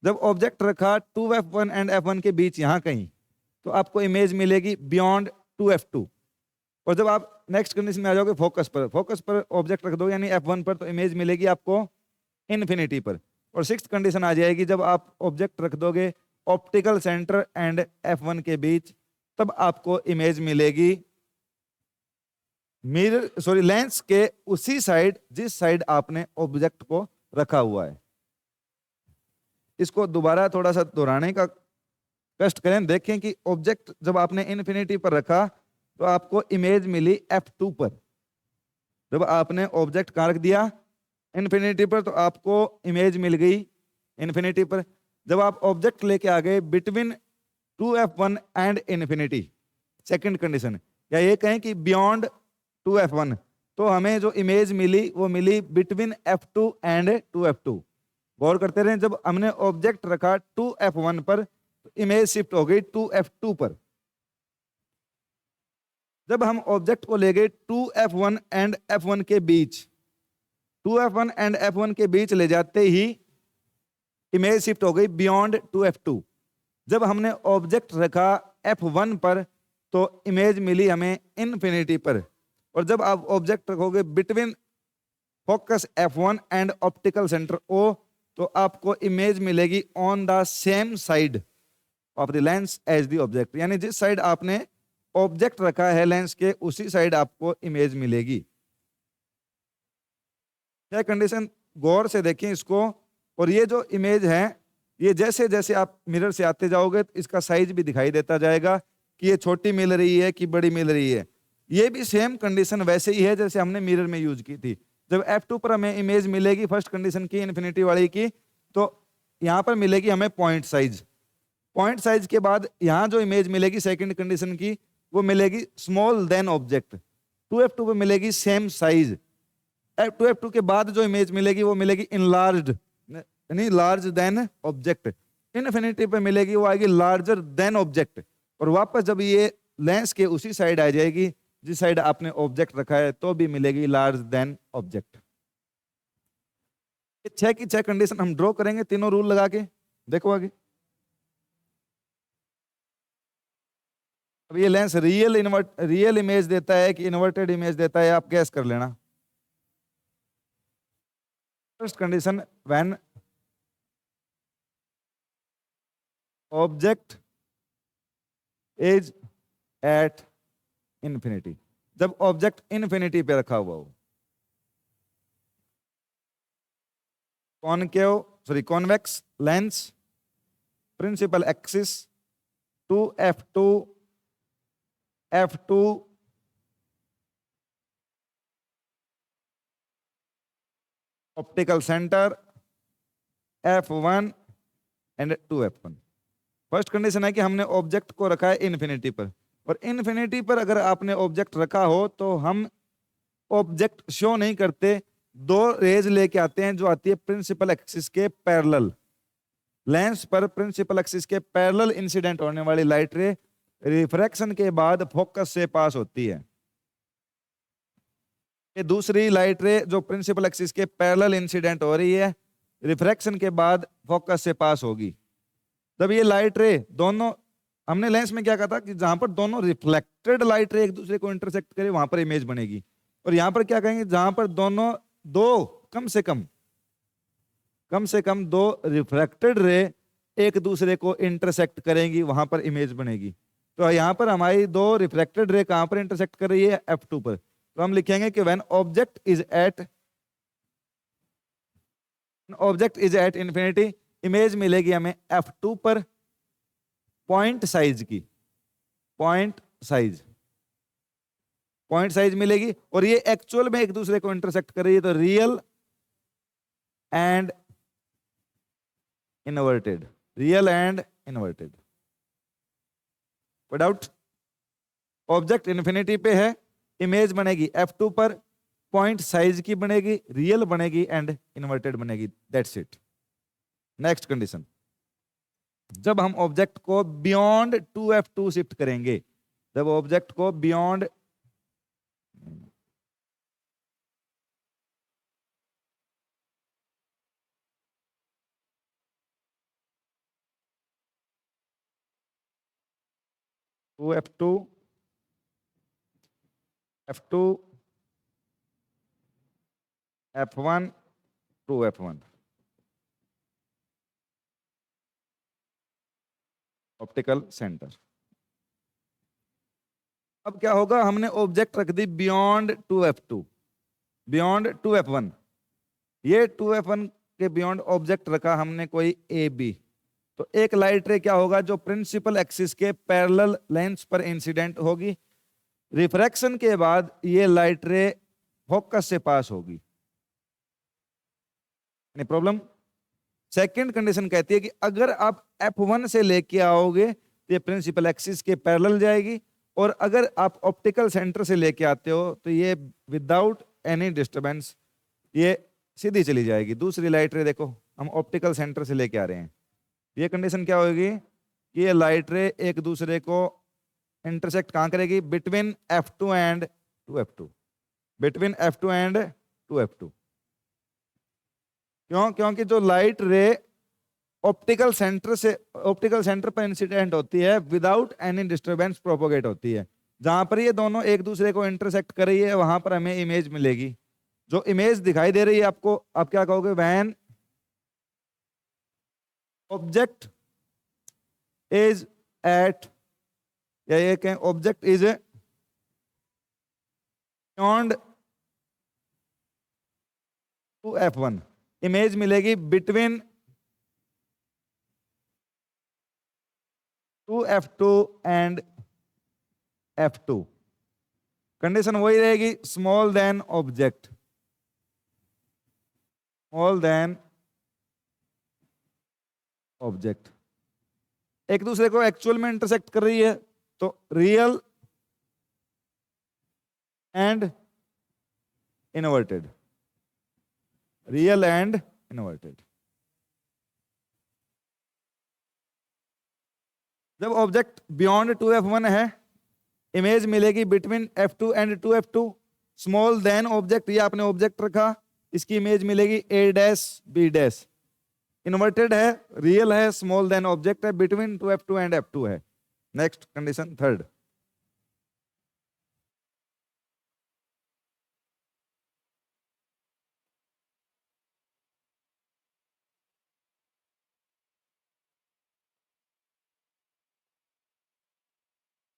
जब ऑब्जेक्ट रखा 2f1 एंड f1 के बीच यहां कहीं, तो आपको इमेज मिलेगी बियॉन्ड 2f2। और जब आप नेक्स्ट कंडीशन में आ जाओगे फोकस पर, फोकस पर ऑब्जेक्ट रख दो यानी f1 पर, तो इमेज मिलेगी आपको इन्फिनिटी पर। और सिक्स्थ कंडीशन आ जाएगी, जब आप ऑब्जेक्ट रख दोगे ऑप्टिकल सेंटर एंड f1 के बीच, तब आपको इमेज मिलेगी मिरर लेंस के उसी साइड जिस साइड आपने ऑब्जेक्ट को रखा हुआ है। इसको दोबारा थोड़ा सा दोहराने का कष्ट करें, देखें कि ऑब्जेक्ट जब आपने इन्फिनिटी पर रखा तो आपको इमेज मिली f2 पर। जब आपने ऑब्जेक्ट कहां रख दिया? इन्फिनिटी पर, तो आपको इमेज मिल गई इन्फिनिटी पर। जब आप ऑब्जेक्ट लेके आ गए between 2f1 and infinity, second condition, या ये कहें कि बियॉन्ड 2f1, तो हमें जो इमेज मिली वो मिली बिटवीन f2 एंड 2f2। गौर करते रहे, जब हमने ऑब्जेक्ट रखा 2f1 पर, तो इमेज शिफ्ट हो गई 2f2 पर। जब हम ऑब्जेक्ट को ले गए 2f1 एंड f1 के बीच, 2f1 एंड f1 के बीच ले जाते ही इमेज शिफ्ट हो गई बियॉन्ड 2f2। जब हमने ऑब्जेक्ट रखा f1 पर, तो इमेज मिली हमें इन्फिनिटी पर। और जब आप ऑब्जेक्ट रखोगे between focus f1 and optical centre O, तो आपको इमेज मिलेगी on the same side of the lens as the object, यानी जिस साइड आपने ऑब्जेक्ट रखा है लेंस के, उसी साइड आपको इमेज मिलेगी। क्या कंडीशन? गौर से देखें इसको। और ये जो इमेज है, ये जैसे जैसे आप मिरर से आते जाओगे, तो इसका साइज भी दिखाई देता जाएगा कि ये छोटी मिल रही है कि बड़ी मिल रही है। ये भी सेम कंडीशन वैसे ही है जैसे हमने मिरर में यूज की थी। जब F2 पर हमें इमेज मिलेगी फर्स्ट कंडीशन की इन्फिनिटी वाली की, तो यहां पर मिलेगी हमें पॉइंट साइज। पॉइंट साइज के बाद यहां जो इमेज मिलेगी सेकंड कंडीशन की वो मिलेगी स्मॉल देन ऑब्जेक्ट। 2F2 पे मिलेगी सेम साइज। 2F2 के बाद जो इमेज मिलेगी वो मिलेगी इनलार्ज्ड, यानी लार्ज देन ऑब्जेक्ट। इनफिनिटी पे मिलेगी वो आएगी लार्जर देन ऑब्जेक्ट। और वापस जब ये लेंस के उसी साइड आ जाएगी जिस साइड आपने ऑब्जेक्ट रखा है तो भी मिलेगी लार्ज देन ऑब्जेक्ट। ये 6 की 6 कंडीशन हम ड्रॉ करेंगे तीनों रूल लगा के, देखो आगे। अब ये लेंस रियल इमेज देता है कि इन्वर्टेड इमेज देता है, आप गैस कर लेना। First condition, when object is at infinity, जब ऑब्जेक्ट इंफिनिटी पे रखा हुआ हो। Convex lens, principal axis, 2F2, F2, optical centre, F1 and 2F1। First condition है कि हमने ऑब्जेक्ट को रखा है इन्फिनिटी पर, और इन्फिनिटी पर अगर आपने ऑब्जेक्ट रखा हो तो हम ऑब्जेक्ट शो नहीं करते, दो रेज लेके आते हैं जो आती है प्रिंसिपल एक्सिस के पैरेलल। लेंस पर प्रिंसिपल एक्सिस के पैरेलल इंसिडेंट होने वाली लाइट रे रिफ्रैक्शन के बाद फोकस से पास होती है। ये दूसरी लाइट रे जो प्रिंसिपल एक्सिस के पैरेलल इंसिडेंट हो रही है, रिफ्रैक्शन के बाद फोकस से पास होगी। जब ये लाइट रे दोनों, हमने लेंस में क्या कहा था कि जहां पर दोनों रिफ्लेक्टेड लाइट रे एक दूसरे को इंटरसेक्ट करे वहां पर इमेज बनेगी। और यहां पर क्या कहेंगे, जहां पर दोनों दो कम से कम दो रिफ्रैक्टेड रे एक दूसरे को इंटरसेक्ट करेंगी वहां पर इमेज बनेगी। तो यहां पर हमारी दो रिफ्रैक्टेड रे कहां पर इंटरसेक्ट कर रही है, F2 पर। तो हम लिखेंगे कि when object is at infinity, image मिलेगी हमें F2 पर पॉइंट साइज मिलेगी, और ये एक्चुअल में एक दूसरे को इंटरसेक्ट कर रही है, तो रियल एंड इन्वर्टेड। कोई डाउट? ऑब्जेक्ट इन्फिनिटी पे है, इमेज बनेगी F2 पर, पॉइंट साइज की बनेगी, रियल बनेगी एंड इन्वर्टेड बनेगी, दैट्स इट। नेक्स्ट कंडीशन, जब हम ऑब्जेक्ट को बियॉन्ड 2F2 शिफ्ट करेंगे, जब ऑब्जेक्ट को beyond 2F2, F2, F1, 2F1, optical centre. अब क्या होगा, हमने ऑब्जेक्ट रख दी बियॉन्ड 2F1। ये 2F1 के बियॉन्ड ऑब्जेक्ट रखा हमने कोई AB, तो एक लाइट रे क्या होगा जो प्रिंसिपल एक्सिस के पैरेलल लेंस पर इंसिडेंट होगी, रिफ्रैक्शन के बाद ये लाइट रे फोकस से पास होगी। नहीं प्रॉब्लम? सेकंड कंडीशन कहती है कि अगर आप F1 से लेके आओगे तो ये प्रिंसिपल एक्सिस के पैरेलल जाएगी, और अगर आप ऑप्टिकल सेंटर से लेके आते हो तो ये विदाउट एनी डिस्टरबेंस ये सीधी चली जाएगी। दूसरी लाइट रे देखो, हम ऑप्टिकल सेंटर से लेके आ रहे हैं, ये कंडीशन क्या होगी कि ये लाइट रे एक दूसरे को इंटरसेक्ट कहां करेगी, between F2 and 2F2, between F2 and 2F2। क्यों? क्योंकि जो लाइट रे ऑप्टिकल सेंटर पर इंसिडेंट होती है विदाउट एनी डिस्टरबेंस प्रोपोगेट होती है। जहां पर ये दोनों एक दूसरे को इंटरसेक्ट कर रही है वहां पर हमें इमेज मिलेगी। जो इमेज दिखाई दे रही है आपको, आप क्या कहोगे, व्हेन ऑब्जेक्ट इज एट, या ये कहें object is beyond 2F1, image मिलेगी between 2F2 and F2। Condition वही रहेगी, small than object, small than object एक दूसरे को एक्चुअल में इंटरसेक्ट कर रही है, तो real and inverted, real and inverted. जब ऑब्जेक्ट बियॉन्ड 2f1 है, इमेज मिलेगी between f2 and 2f2। Small than object, ये आपने ऑब्जेक्ट रखा, इसकी इमेज मिलेगी a dash b dash. Inverted है, रियल है, स्मॉल देन ऑब्जेक्ट है, बिटवीन 2f2 एंड f2 है। Next condition third,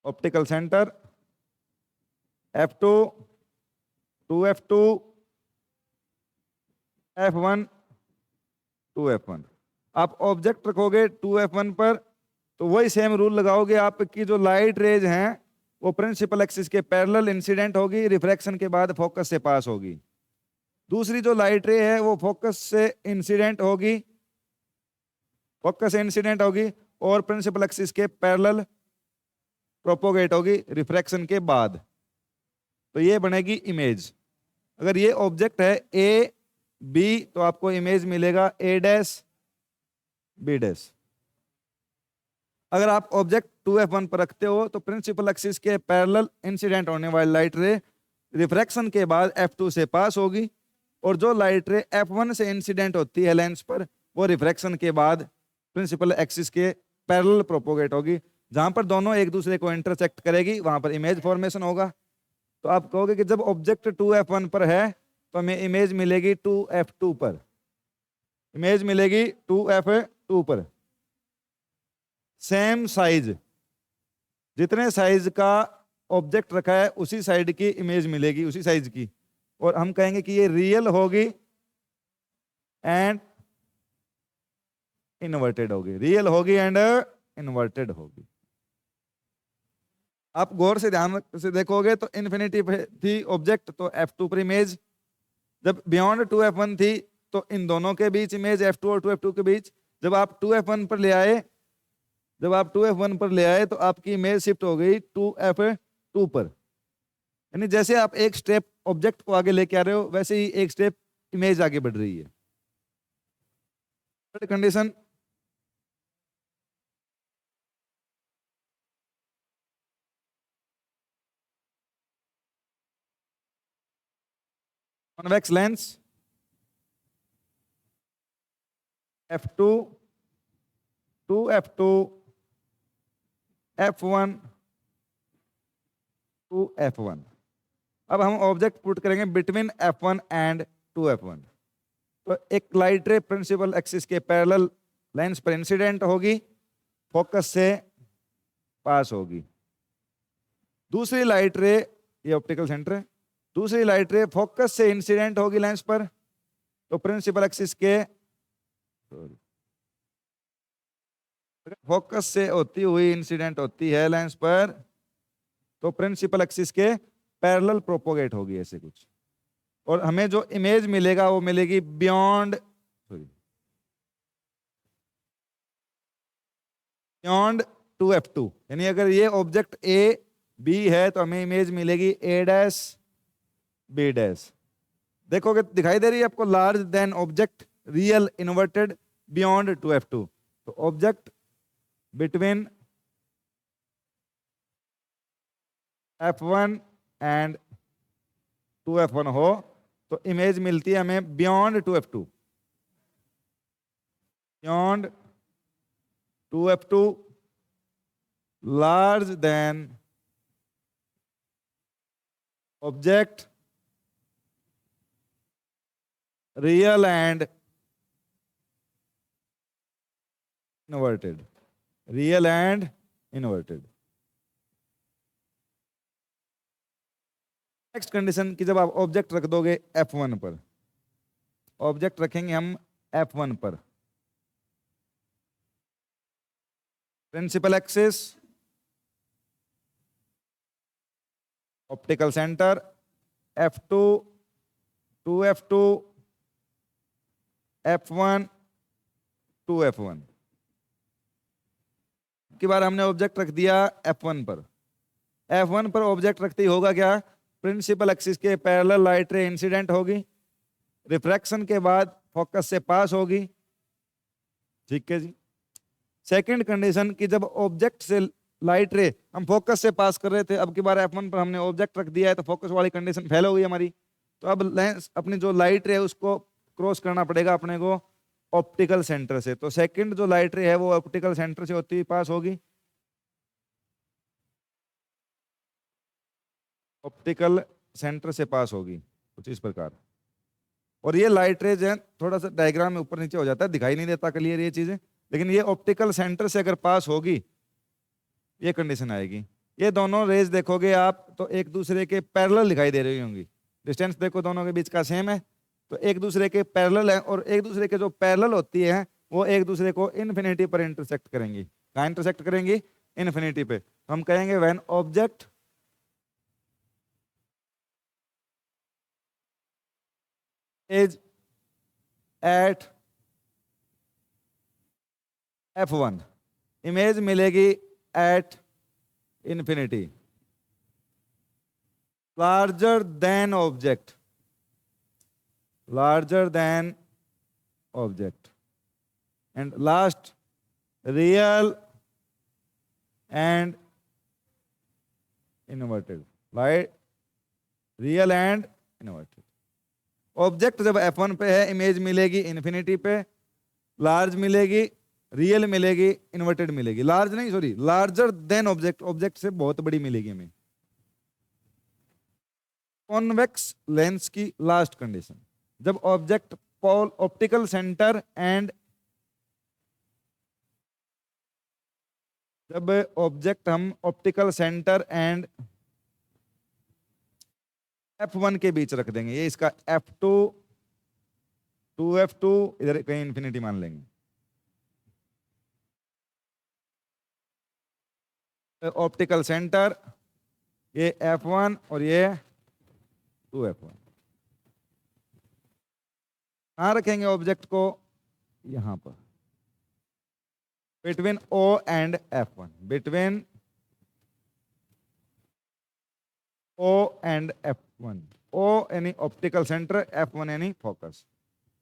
optical centre f2 2f2 f1 2f1। आप ऑब्जेक्ट रखोगे 2f1 पर, तो वही सेम रूल लगाओगे, आपकी जो लाइट रेज हैं वो प्रिंसिपल एक्सिस के पैरेलल इंसिडेंट होगी, रिफ्रैक्शन के बाद फोकस से पास होगी। दूसरी जो लाइट रे है वो फोकस से इंसिडेंट होगी, फोकस से इंसिडेंट होगी और प्रिंसिपल एक्सिस के पैरेलल प्रोपोगेट होगी रिफ्रैक्शन के बाद, तो ये बनेगी इमेज। अगर ये ऑब्जेक्ट है ए बी, तो आपको इमेज मिलेगा ए डैश बी डैश। अगर आप ऑब्जेक्ट 2f1 पर रखते हो, तो प्रिंसिपल एक्सिस के पैरेलल इंसिडेंट होने वाली लाइट रे रिफ्रैक्शन के बाद f2 से पास होगी, और जो लाइट रे f1 से इंसिडेंट होती है लेंस पर, वो रिफ्रैक्शन के बाद प्रिंसिपल एक्सिस के पैरेलल प्रोपोगेट होगी। जहां पर दोनों एक दूसरे को इंटरसेक्ट करेगी वहां पर इमेज फॉर्मेशन होगा। तो आप कहोगे कि जब ऑब्जेक्ट 2f1 पर है तो हमें इमेज मिलेगी 2f2 पर, इमेज मिलेगी 2f2 पर। सेम साइज, जितने साइज का ऑब्जेक्ट रखा है उसी साइड की इमेज मिलेगी, उसी साइज की, और हम कहेंगे कि ये रियल होगी एंड इन्वर्टेड होगी, रियल होगी एंड इन्वर्टेड होगी। आप गौर से ध्यान से देखोगे तो इन्फिनिटी पे थी ऑब्जेक्ट, तो f2 पर इमेज। जब बियॉन्ड 2f1 थी तो इन दोनों के बीच इमेज f2 और 2f2 के बीच। जब आप 2f1 पर ले आए, जब आप 2f1 पर ले आए तो आपकी इमेज शिफ्ट हो गई 2f2 पर। यानी जैसे आप एक स्टेप ऑब्जेक्ट को आगे लेके आ रहे हो, वैसे ही एक स्टेप इमेज आगे बढ़ रही है। Third condition, convex lens f2 2f2 f1 2f1। अब हम ऑब्जेक्ट पुट करेंगे बिटवीन f1 एंड 2f1। तो एक लाइट रे प्रिंसिपल एक्सिस के पैरेलल लेंस पर इंसिडेंट होगी, फोकस से पास होगी। दूसरी लाइट रे, ये ऑप्टिकल सेंटर है, दूसरी लाइट रे फोकस से इंसिडेंट होगी लेंस पर, तो प्रिंसिपल एक्सिस के फोकस से होती हुई इंसिडेंट होती है लेंस पर, तो प्रिंसिपल एक्सिस के पैरेलल प्रोपोगेट होगी ऐसे कुछ, और हमें जो इमेज मिलेगा वो मिलेगी बियॉन्ड बियॉन्ड 2f2। यानी अगर ये ऑब्जेक्ट ए बी है तो हमें इमेज मिलेगी ए डैश बी डैश। देखोगे दिखाई दे रही है आपको, large than object, real, inverted, beyond 2f2। तो object between f1 and 2f1 हो तो इमेज मिलती है हमें beyond 2f2, beyond 2f2, large than object, real and inverted, real and inverted. Next condition कि जब आप ऑब्जेक्ट रख दोगे f1 पर, ऑब्जेक्ट रखेंगे हम f1 पर, principal axis optical centre F2 2F2 F1 2F1 की बार हमने ऑब्जेक्ट रख दिया F1 पर। F1 पर ऑब्जेक्ट रखते ही होगा क्या, प्रिंसिपल एक्सिस के पैरेलल लाइट रे इंसिडेंट होगी, रिफ्रैक्शन के बाद फोकस से पास होगी। ठीक है जी। सेकंड कंडीशन कि जब ऑब्जेक्ट से लाइट रे हम फोकस से पास कर रहे थे, अब की बार F1 पर हमने ऑब्जेक्ट रख दिया है तो फोकस वाली कंडीशन फेल हो गई हमारी। तो अब लेंस अपनी जो लाइट रे उसको क्रॉस करना पड़ेगा अपने को ऑप्टिकल सेंटर से। तो सेकंड जो लाइट रे है वो ऑप्टिकल सेंटर से होती हुई पास होगी, ऑप्टिकल सेंटर से पास होगी कुछ इस प्रकार। और ये लाइट रेज है, थोड़ा सा डायग्राम में ऊपर नीचे हो जाता है, दिखाई नहीं देता क्लियर ये चीजें, लेकिन ये ऑप्टिकल सेंटर से अगर पास होगी ये कंडीशन आएगी। ये दोनों रेज देखोगे आप तो एक दूसरे के पैरेलल दिखाई दे रही होंगी, डिस्टेंस देखो दोनों के बीच का सेम है, तो एक दूसरे के पैरेलल है। और एक दूसरे के जो पैरेलल होती है वो एक दूसरे को इन्फिनिटी पर इंटरसेक्ट करेंगी। कहाँ इंटरसेक्ट करेंगी, इन्फिनिटी पे। हम कहेंगे when object is at F1 image मिलेगी at infinity larger than object, larger than object, and last real and inverted, right? real and inverted। Object जब F1 पे है इमेज मिलेगी इन्फिनिटी पे, लार्ज मिलेगी, रियल मिलेगी, इन्वर्टेड मिलेगी। लार्ज नहीं sorry, larger than object, object से बहुत बड़ी मिलेगी हमें। कॉन्वेक्स लेंस की लास्ट कंडीशन, जब object pole optical centre and जब ऑब्जेक्ट हम ऑप्टिकल सेंटर एंड F1 के बीच रख देंगे, ये इसका F2 2F2 इधर कहीं इंफिनिटी मान लेंगे, ऑप्टिकल सेंटर ये F1 और ये 2F1। कहां रखेंगे ऑब्जेक्ट को, यहां पर between O and F1, between O and F1। O यानी ऑप्टिकल सेंटर, F1 यानी फोकस।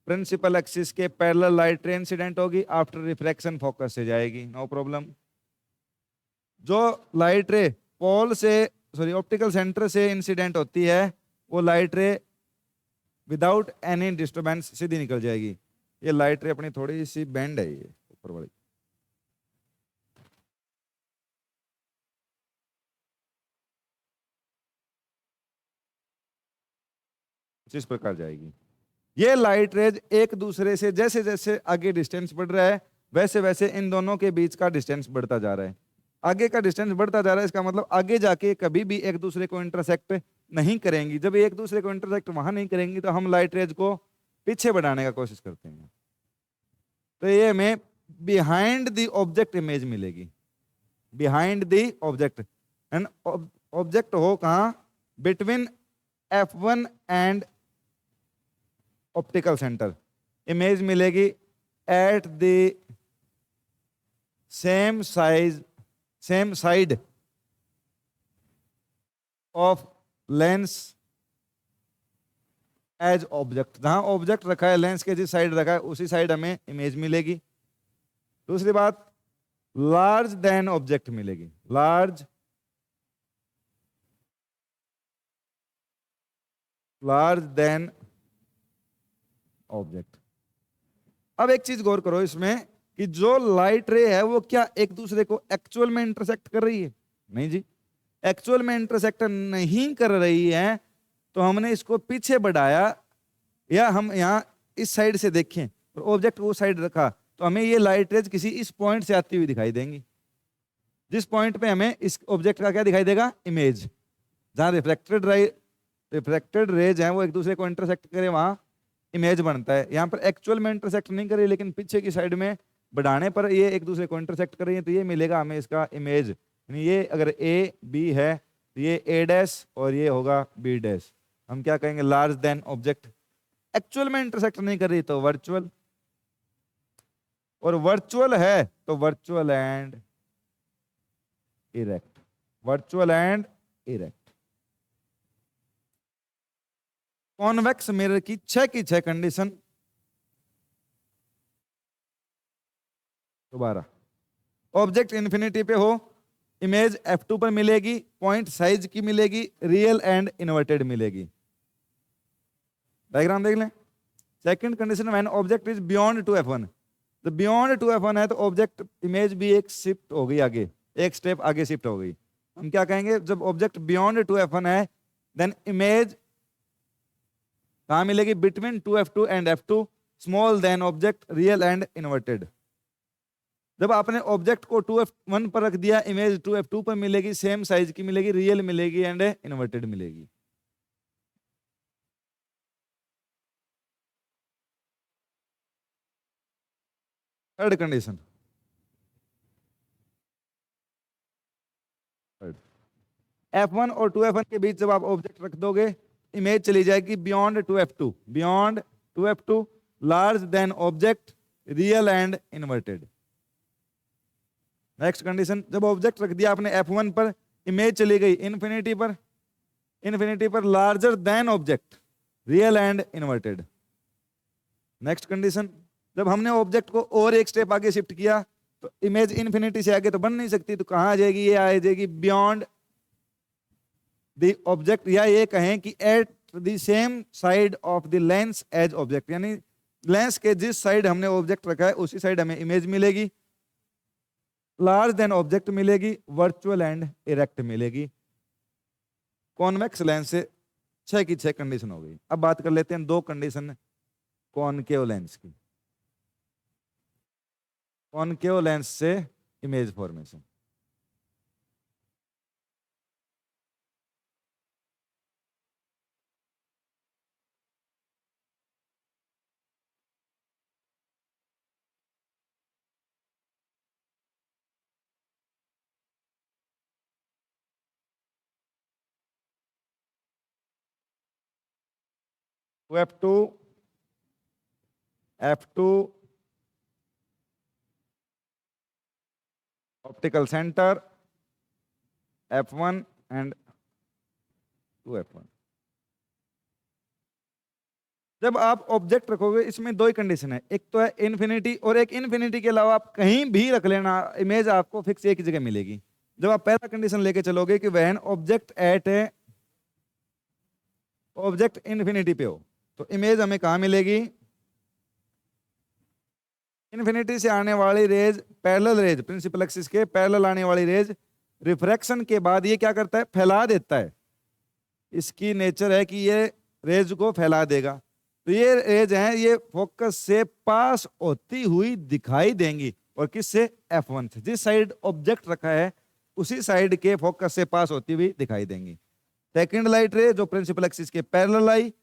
प्रिंसिपल एक्सिस के पैरेलल लाइट रे इंसिडेंट होगी, आफ्टर रिफ्रैक्शन फोकस से जाएगी, नो प्रॉब्लम। जो लाइट रे पोल से सॉरी ऑप्टिकल सेंटर से इंसिडेंट होती है वो लाइट रे विदाउट एनी डिस्टर्बेंस सीधी निकल जाएगी। ये लाइट रे अपनी थोड़ी सी बेंड है, ये ऊपर वाली। इस प्रकार जाएगी। ये लाइट रेज एक दूसरे से जैसे जैसे आगे डिस्टेंस बढ़ रहा है वैसे वैसे इन दोनों के बीच का डिस्टेंस बढ़ता जा रहा है। आगे का डिस्टेंस बढ़ता जा रहा है, इसका मतलब आगे जाके कभी भी एक दूसरे को इंटरसेक्ट नहीं करेंगी। जब एक दूसरे को इंटरसेक्ट वहां नहीं करेंगी तो हम लाइट रेज को पीछे बढ़ाने का कोशिश करते हैं। तो ये हमें बिहाइंड द ऑब्जेक्ट इमेज मिलेगी, behind the object. And object हो कहां, between F1 and optical centre, image मिलेगी at the same side of lens as object. जहां ऑब्जेक्ट रखा है लेंस के जिस साइड रखा है उसी साइड हमें इमेज मिलेगी। दूसरी बात, लार्ज देन ऑब्जेक्ट मिलेगी, लार्ज देन ऑब्जेक्ट। अब एक चीज गौर करो इसमें कि जो लाइट रे है वो क्या एक दूसरे को एक्चुअल में इंटरसेक्ट कर रही है? नहीं जी, एक्चुअल में इंटरसेक्ट नहीं कर रही है। तो हमने इसको पीछे बढ़ाया, या हम यहां इस साइड से देखें और ऑब्जेक्ट को उस साइड रखा तो हमें ये लाइट रेज किसी इस पॉइंट से आती हुई दिखाई देंगी, जिस पॉइंट पे हमें इस ऑब्जेक्ट का क्या दिखाई देगा, इमेज। जहां रिफ्लेक्टेड रेज है वो एक दूसरे को इंटरसेक्ट करे वहां इमेज बनता है। यहाँ पर एक्चुअल में इंटरसेक्ट नहीं करे लेकिन पीछे की साइड में बढ़ाने पर ये एक दूसरे को इंटरसेक्ट कर रही है, तो ये मिलेगा हमें इसका इमेज। यानी ये अगर A B है ये ए डैश और ये होगा बी डैश, हम क्या कहेंगे, लार्ज देन ऑब्जेक्ट। एक्चुअल में इंटरसेक्ट नहीं कर रही तो वर्चुअल, और वर्चुअल है तो virtual and erect, virtual and erect. Convex mirror की 6 की 6 कंडीशन दोबारा, ऑब्जेक्ट इन्फिनिटी पे हो, इमेज F2 पर मिलेगी, पॉइंट साइज की मिलेगी, रियल एंड इन्वर्टेड मिलेगी। डायग्राम देख लें। Second condition, when object is beyond two F1, तो बियॉन्ड टू F1 है तो ऑब्जेक्ट इमेज भी एक शिफ्ट हो गई आगे, एक स्टेप आगे शिफ्ट हो गई। हम क्या कहेंगे, जब ऑब्जेक्ट बियॉन्ड टू F1 है देन इमेज कहां मिलेगी, between 2F2 and F2, small than object, real and inverted. जब आपने ऑब्जेक्ट को 2F1 पर रख दिया, इमेज 2F2 पर मिलेगी, सेम साइज की मिलेगी, रियल मिलेगी एंड इन्वर्टेड मिलेगी। थर्ड कंडीशन, F1 और 2F1 के बीच जब आप ऑब्जेक्ट रख दोगे, इमेज चली जाएगी beyond 2F2, beyond 2F2, large than object, real and inverted. Next condition, जब ऑब्जेक्ट रख दिया आपने F1 पर, इमेज चली गई इन्फिनिटी पर, इन्फिनिटी पर larger than object, real and inverted. Next condition, जब हमने ऑब्जेक्ट को और एक स्टेप आगे शिफ्ट किया तो इमेज इन्फिनिटी से आगे तो बन नहीं सकती, तो कहां आ जाएगी, ये आ जाएगी बियॉन्ड द ऑब्जेक्ट, या ये कहें कि at the same side of the lens as object, यानी लेंस के जिस साइड हमने ऑब्जेक्ट रखा है उसी साइड हमें इमेज मिलेगी, लार्ज देन ऑब्जेक्ट मिलेगी, वर्चुअल एंड इरेक्ट मिलेगी। कॉन्वेक्स लेंस से 6 की 6 कंडीशन हो गई। अब बात कर लेते हैं 2 कंडीशन कॉनकेव लेंस की। कॉनकेव लेंस से image formation, F2, F2 optical centre, F1 and 2F1। जब आप ऑब्जेक्ट रखोगे इसमें 2 ही कंडीशन है, एक तो है इन्फिनिटी, और एक इन्फिनिटी के अलावा आप कहीं भी रख लेना, इमेज आपको फिक्स एक ही जगह मिलेगी। जब आप पहला कंडीशन लेके चलोगे कि वैन ऑब्जेक्ट एट है, ऑब्जेक्ट इन्फिनिटी पे हो, तो इमेज हमें कहां मिलेगी, इन्फिनिटी से आने वाली rays, parallel rays, principal axis के पैरेलल आने वाली रेज रिफ्रैक्शन के बाद ये क्या करता है, फैला देता है। इसकी नेचर है कि ये रेज को फैला देगा, तो ये रेज हैं, ये फोकस से पास होती हुई दिखाई देंगी, और किससे, F1 से, जिस साइड ऑब्जेक्ट रखा है उसी साइड के फोकस से पास होती हुई दिखाई देंगी। सेकंड लाइट रे जो प्रिंसिपल एक्सिस के पैरेलल आई,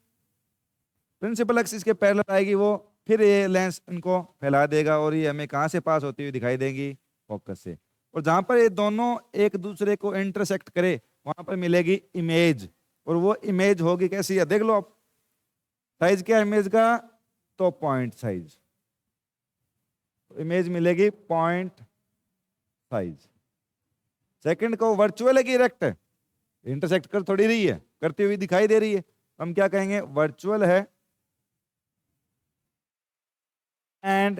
प्रिंसिपल एक्सिस के पैरेलल आएगी, वो फिर ये लेंस इनको फैला देगा और ये हमें कहां से पास होती हुई दिखाई देंगी, फोकस से। और जहां पर ये दोनों एक दूसरे को इंटरसेक्ट करे वहां पर मिलेगी इमेज, और वो इमेज होगी कैसी है, देख लो आप, साइज क्या इमेज का, तो पॉइंट साइज, इमेज मिलेगी पॉइंट साइज। सेकंड को वर्चुअल है कि इरेक्ट है, इंटरसेक्ट कर थोड़ी रही है, करती हुई दिखाई दे रही है, हम क्या कहेंगे, वर्चुअल है and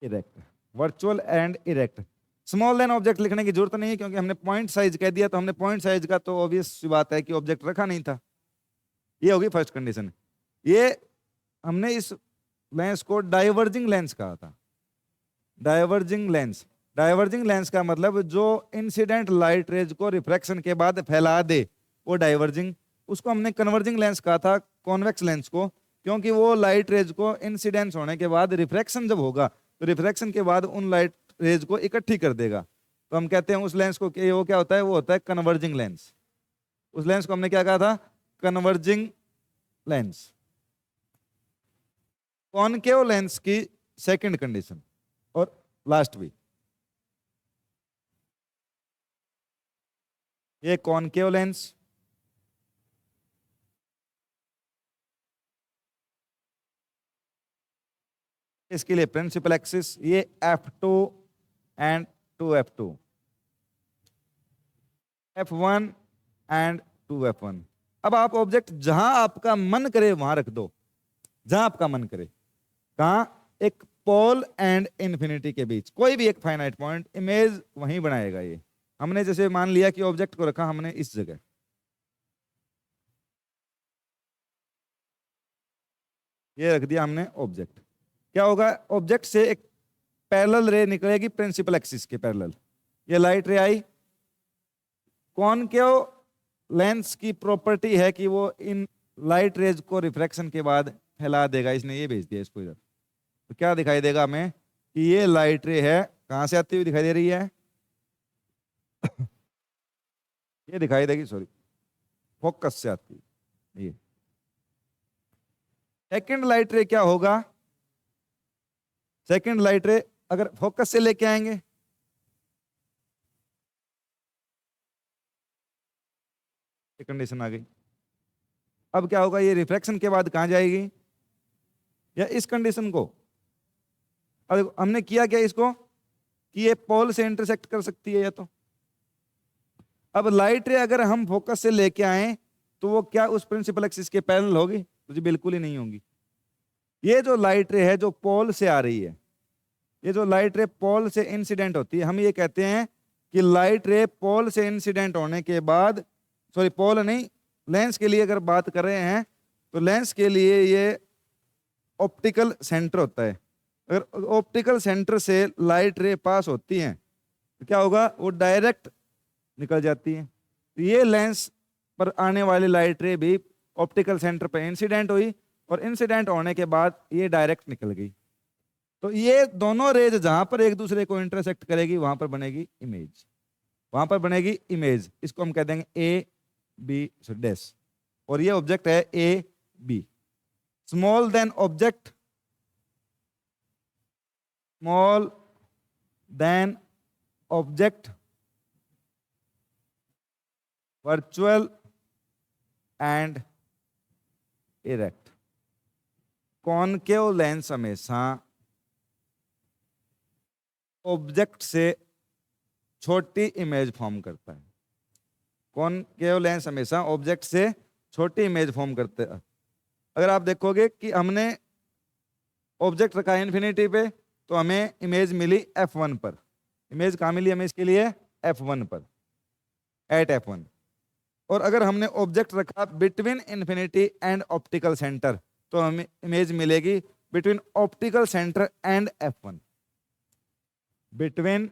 erect, virtual and erect. Small than object लिखने की जरूरत नहीं है क्योंकि हमने पॉइंट साइज कह दिया, तो हमने पॉइंट साइज का तो ऑब्वियस सी बात है कि ऑब्जेक्ट रखा नहीं था। ये होगी फर्स्ट कंडीशन। ये हमने इस लेंस को डाइवर्जिंग लेंस कहा था, डाइवर्जिंग लेंस। डाइवर्जिंग लेंस का मतलब जो इंसिडेंट लाइट रेज को रिफ्रैक्शन के बाद फैला दे, वो डाइवर्जिंग। उसको हमने कन्वर्जिंग लेंस कहा था, कॉन्वेक्स लेंस को, क्योंकि वो लाइट रेज को इंसिडेंस होने के बाद रिफ्रैक्शन जब होगा तो रिफ्रैक्शन के बाद उन लाइट रेज को इकट्ठी कर देगा, तो हम कहते हैं उस लेंस को कि वो क्या होता है, वो होता है कन्वर्जिंग लेंस। उस लेंस को हमने क्या कहा था, कन्वर्जिंग लेंस। कॉनकेव लेंस की सेकंड कंडीशन और लास्ट भी, ये कॉनकेव लेंस, इसके लिए प्रिंसिपल एक्सिस, ये f2 and 2f2, f1 and 2f1। अब आप ऑब्जेक्ट जहां आपका मन करे वहां रख दो, जहां आपका मन करे। कहां? एक पोल एंड इंफिनिटी के बीच, कोई भी एक फाइनाइट पॉइंट, इमेज वहीं बनाएगा ये। हमने जैसे मान लिया कि ऑब्जेक्ट को रखा हमने इस जगह, ये रख दिया हमने ऑब्जेक्ट, क्या होगा? ऑब्जेक्ट से एक पैरेलल रे निकलेगी प्रिंसिपल एक्सिस के पैरेलल, ये लाइट रे आई। कॉनकेव लेंस की प्रॉपर्टी है कि वो इन लाइट रेज को रिफ्रैक्शन के बाद फैला देगा। इसने ये भेज दिया इसको इधर, तो क्या दिखाई देगा हमें कि ये लाइट रे है, कहां से आती हुई दिखाई दे रही है? ये दिखाई देगी, सॉरी, फोकस से आती है। ये सेकंड लाइट रे क्या होगा? सेकंड लाइट रे अगर फोकस से लेके आएंगे, कंडीशन आ गई। अब क्या होगा? ये रिफ्रैक्शन के बाद कहां जाएगी? या इस कंडीशन को, अब हमने किया क्या इसको कि ये पोल से इंटरसेक्ट कर सकती है या तो। अब लाइट रे अगर हम फोकस से लेके आए तो वो क्या उस प्रिंसिपल एक्सिस के पैरेलल होगी? तो जी बिल्कुल ही नहीं होगी। ये जो लाइट रे है जो पोल से आ रही है, ये जो लाइट रे पोल से इंसिडेंट होती है, हम ये कहते हैं कि लाइट रे पोल से इंसिडेंट होने के बाद, सॉरी पोल नहीं, लेंस के लिए अगर बात कर रहे हैं तो लेंस के लिए ये ऑप्टिकल सेंटर होता है। अगर ऑप्टिकल सेंटर से लाइट रे पास होती हैं तो क्या होगा? वो डायरेक्ट निकल जाती है। तो ये लेंस पर आने वाली लाइट रे भी ऑप्टिकल सेंटर पर इंसिडेंट हुई और इंसिडेंट होने के बाद ये डायरेक्ट निकल गई। तो ये दोनों रेज जहां पर एक दूसरे को इंटरसेक्ट करेगी वहां पर बनेगी इमेज, वहां पर बनेगी इमेज। इसको हम कह देंगे ए बी डैश, और ये ऑब्जेक्ट है A B. Small than object, small than object, virtual and erect. Concave lens हमेशा ऑब्जेक्ट से छोटी इमेज फॉर्म करता है। कॉनकेव लेंस हमेशा ऑब्जेक्ट से छोटी इमेज फॉर्म करते हैं। अगर आप देखोगे कि हमने ऑब्जेक्ट रखा है इन्फिनिटी पे तो हमें इमेज मिली f1 पर। इमेज कहाँ मिली हमें इसके लिए? f1 पर, एट f1। और अगर हमने ऑब्जेक्ट रखा between infinity and optical centre तो हमें इमेज मिलेगी between optical centre and f1, between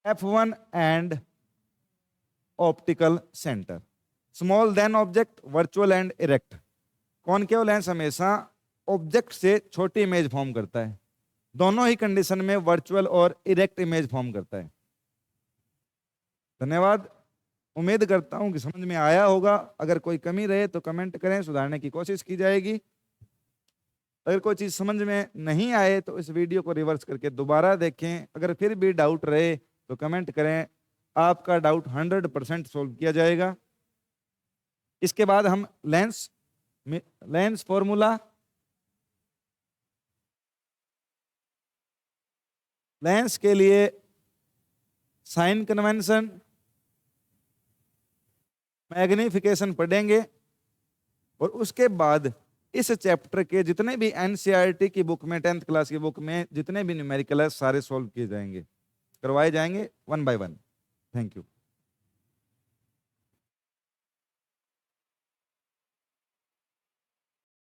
f1 and optical centre. Small than object, virtual and erect. Concave lens हमेशा ऑब्जेक्ट से छोटी इमेज फॉर्म करता है, दोनों ही कंडीशन में वर्चुअल और इरेक्ट इमेज फॉर्म करता है। धन्यवाद, उम्मीद करता हूं कि समझ में आया होगा। अगर कोई कमी रहे तो कमेंट करें, सुधारने की कोशिश की जाएगी। अगर कोई चीज समझ में नहीं आए तो इस वीडियो को रिवर्स करके दोबारा देखें। अगर फिर भी डाउट रहे तो कमेंट करें, आपका डाउट 100% सोल्व किया जाएगा। इसके बाद हम लेंस फॉर्मूला, लेंस के लिए साइन कन्वेंशन, मैग्निफिकेशन पढ़ेंगे और उसके बाद इस चैप्टर के जितने भी एनसीईआरटी की बुक में, 10th क्लास की बुक में जितने भी न्यूमेरिकल है सारे सॉल्व किए जाएंगे, करवाए जाएंगे 1 by 1। Thank you.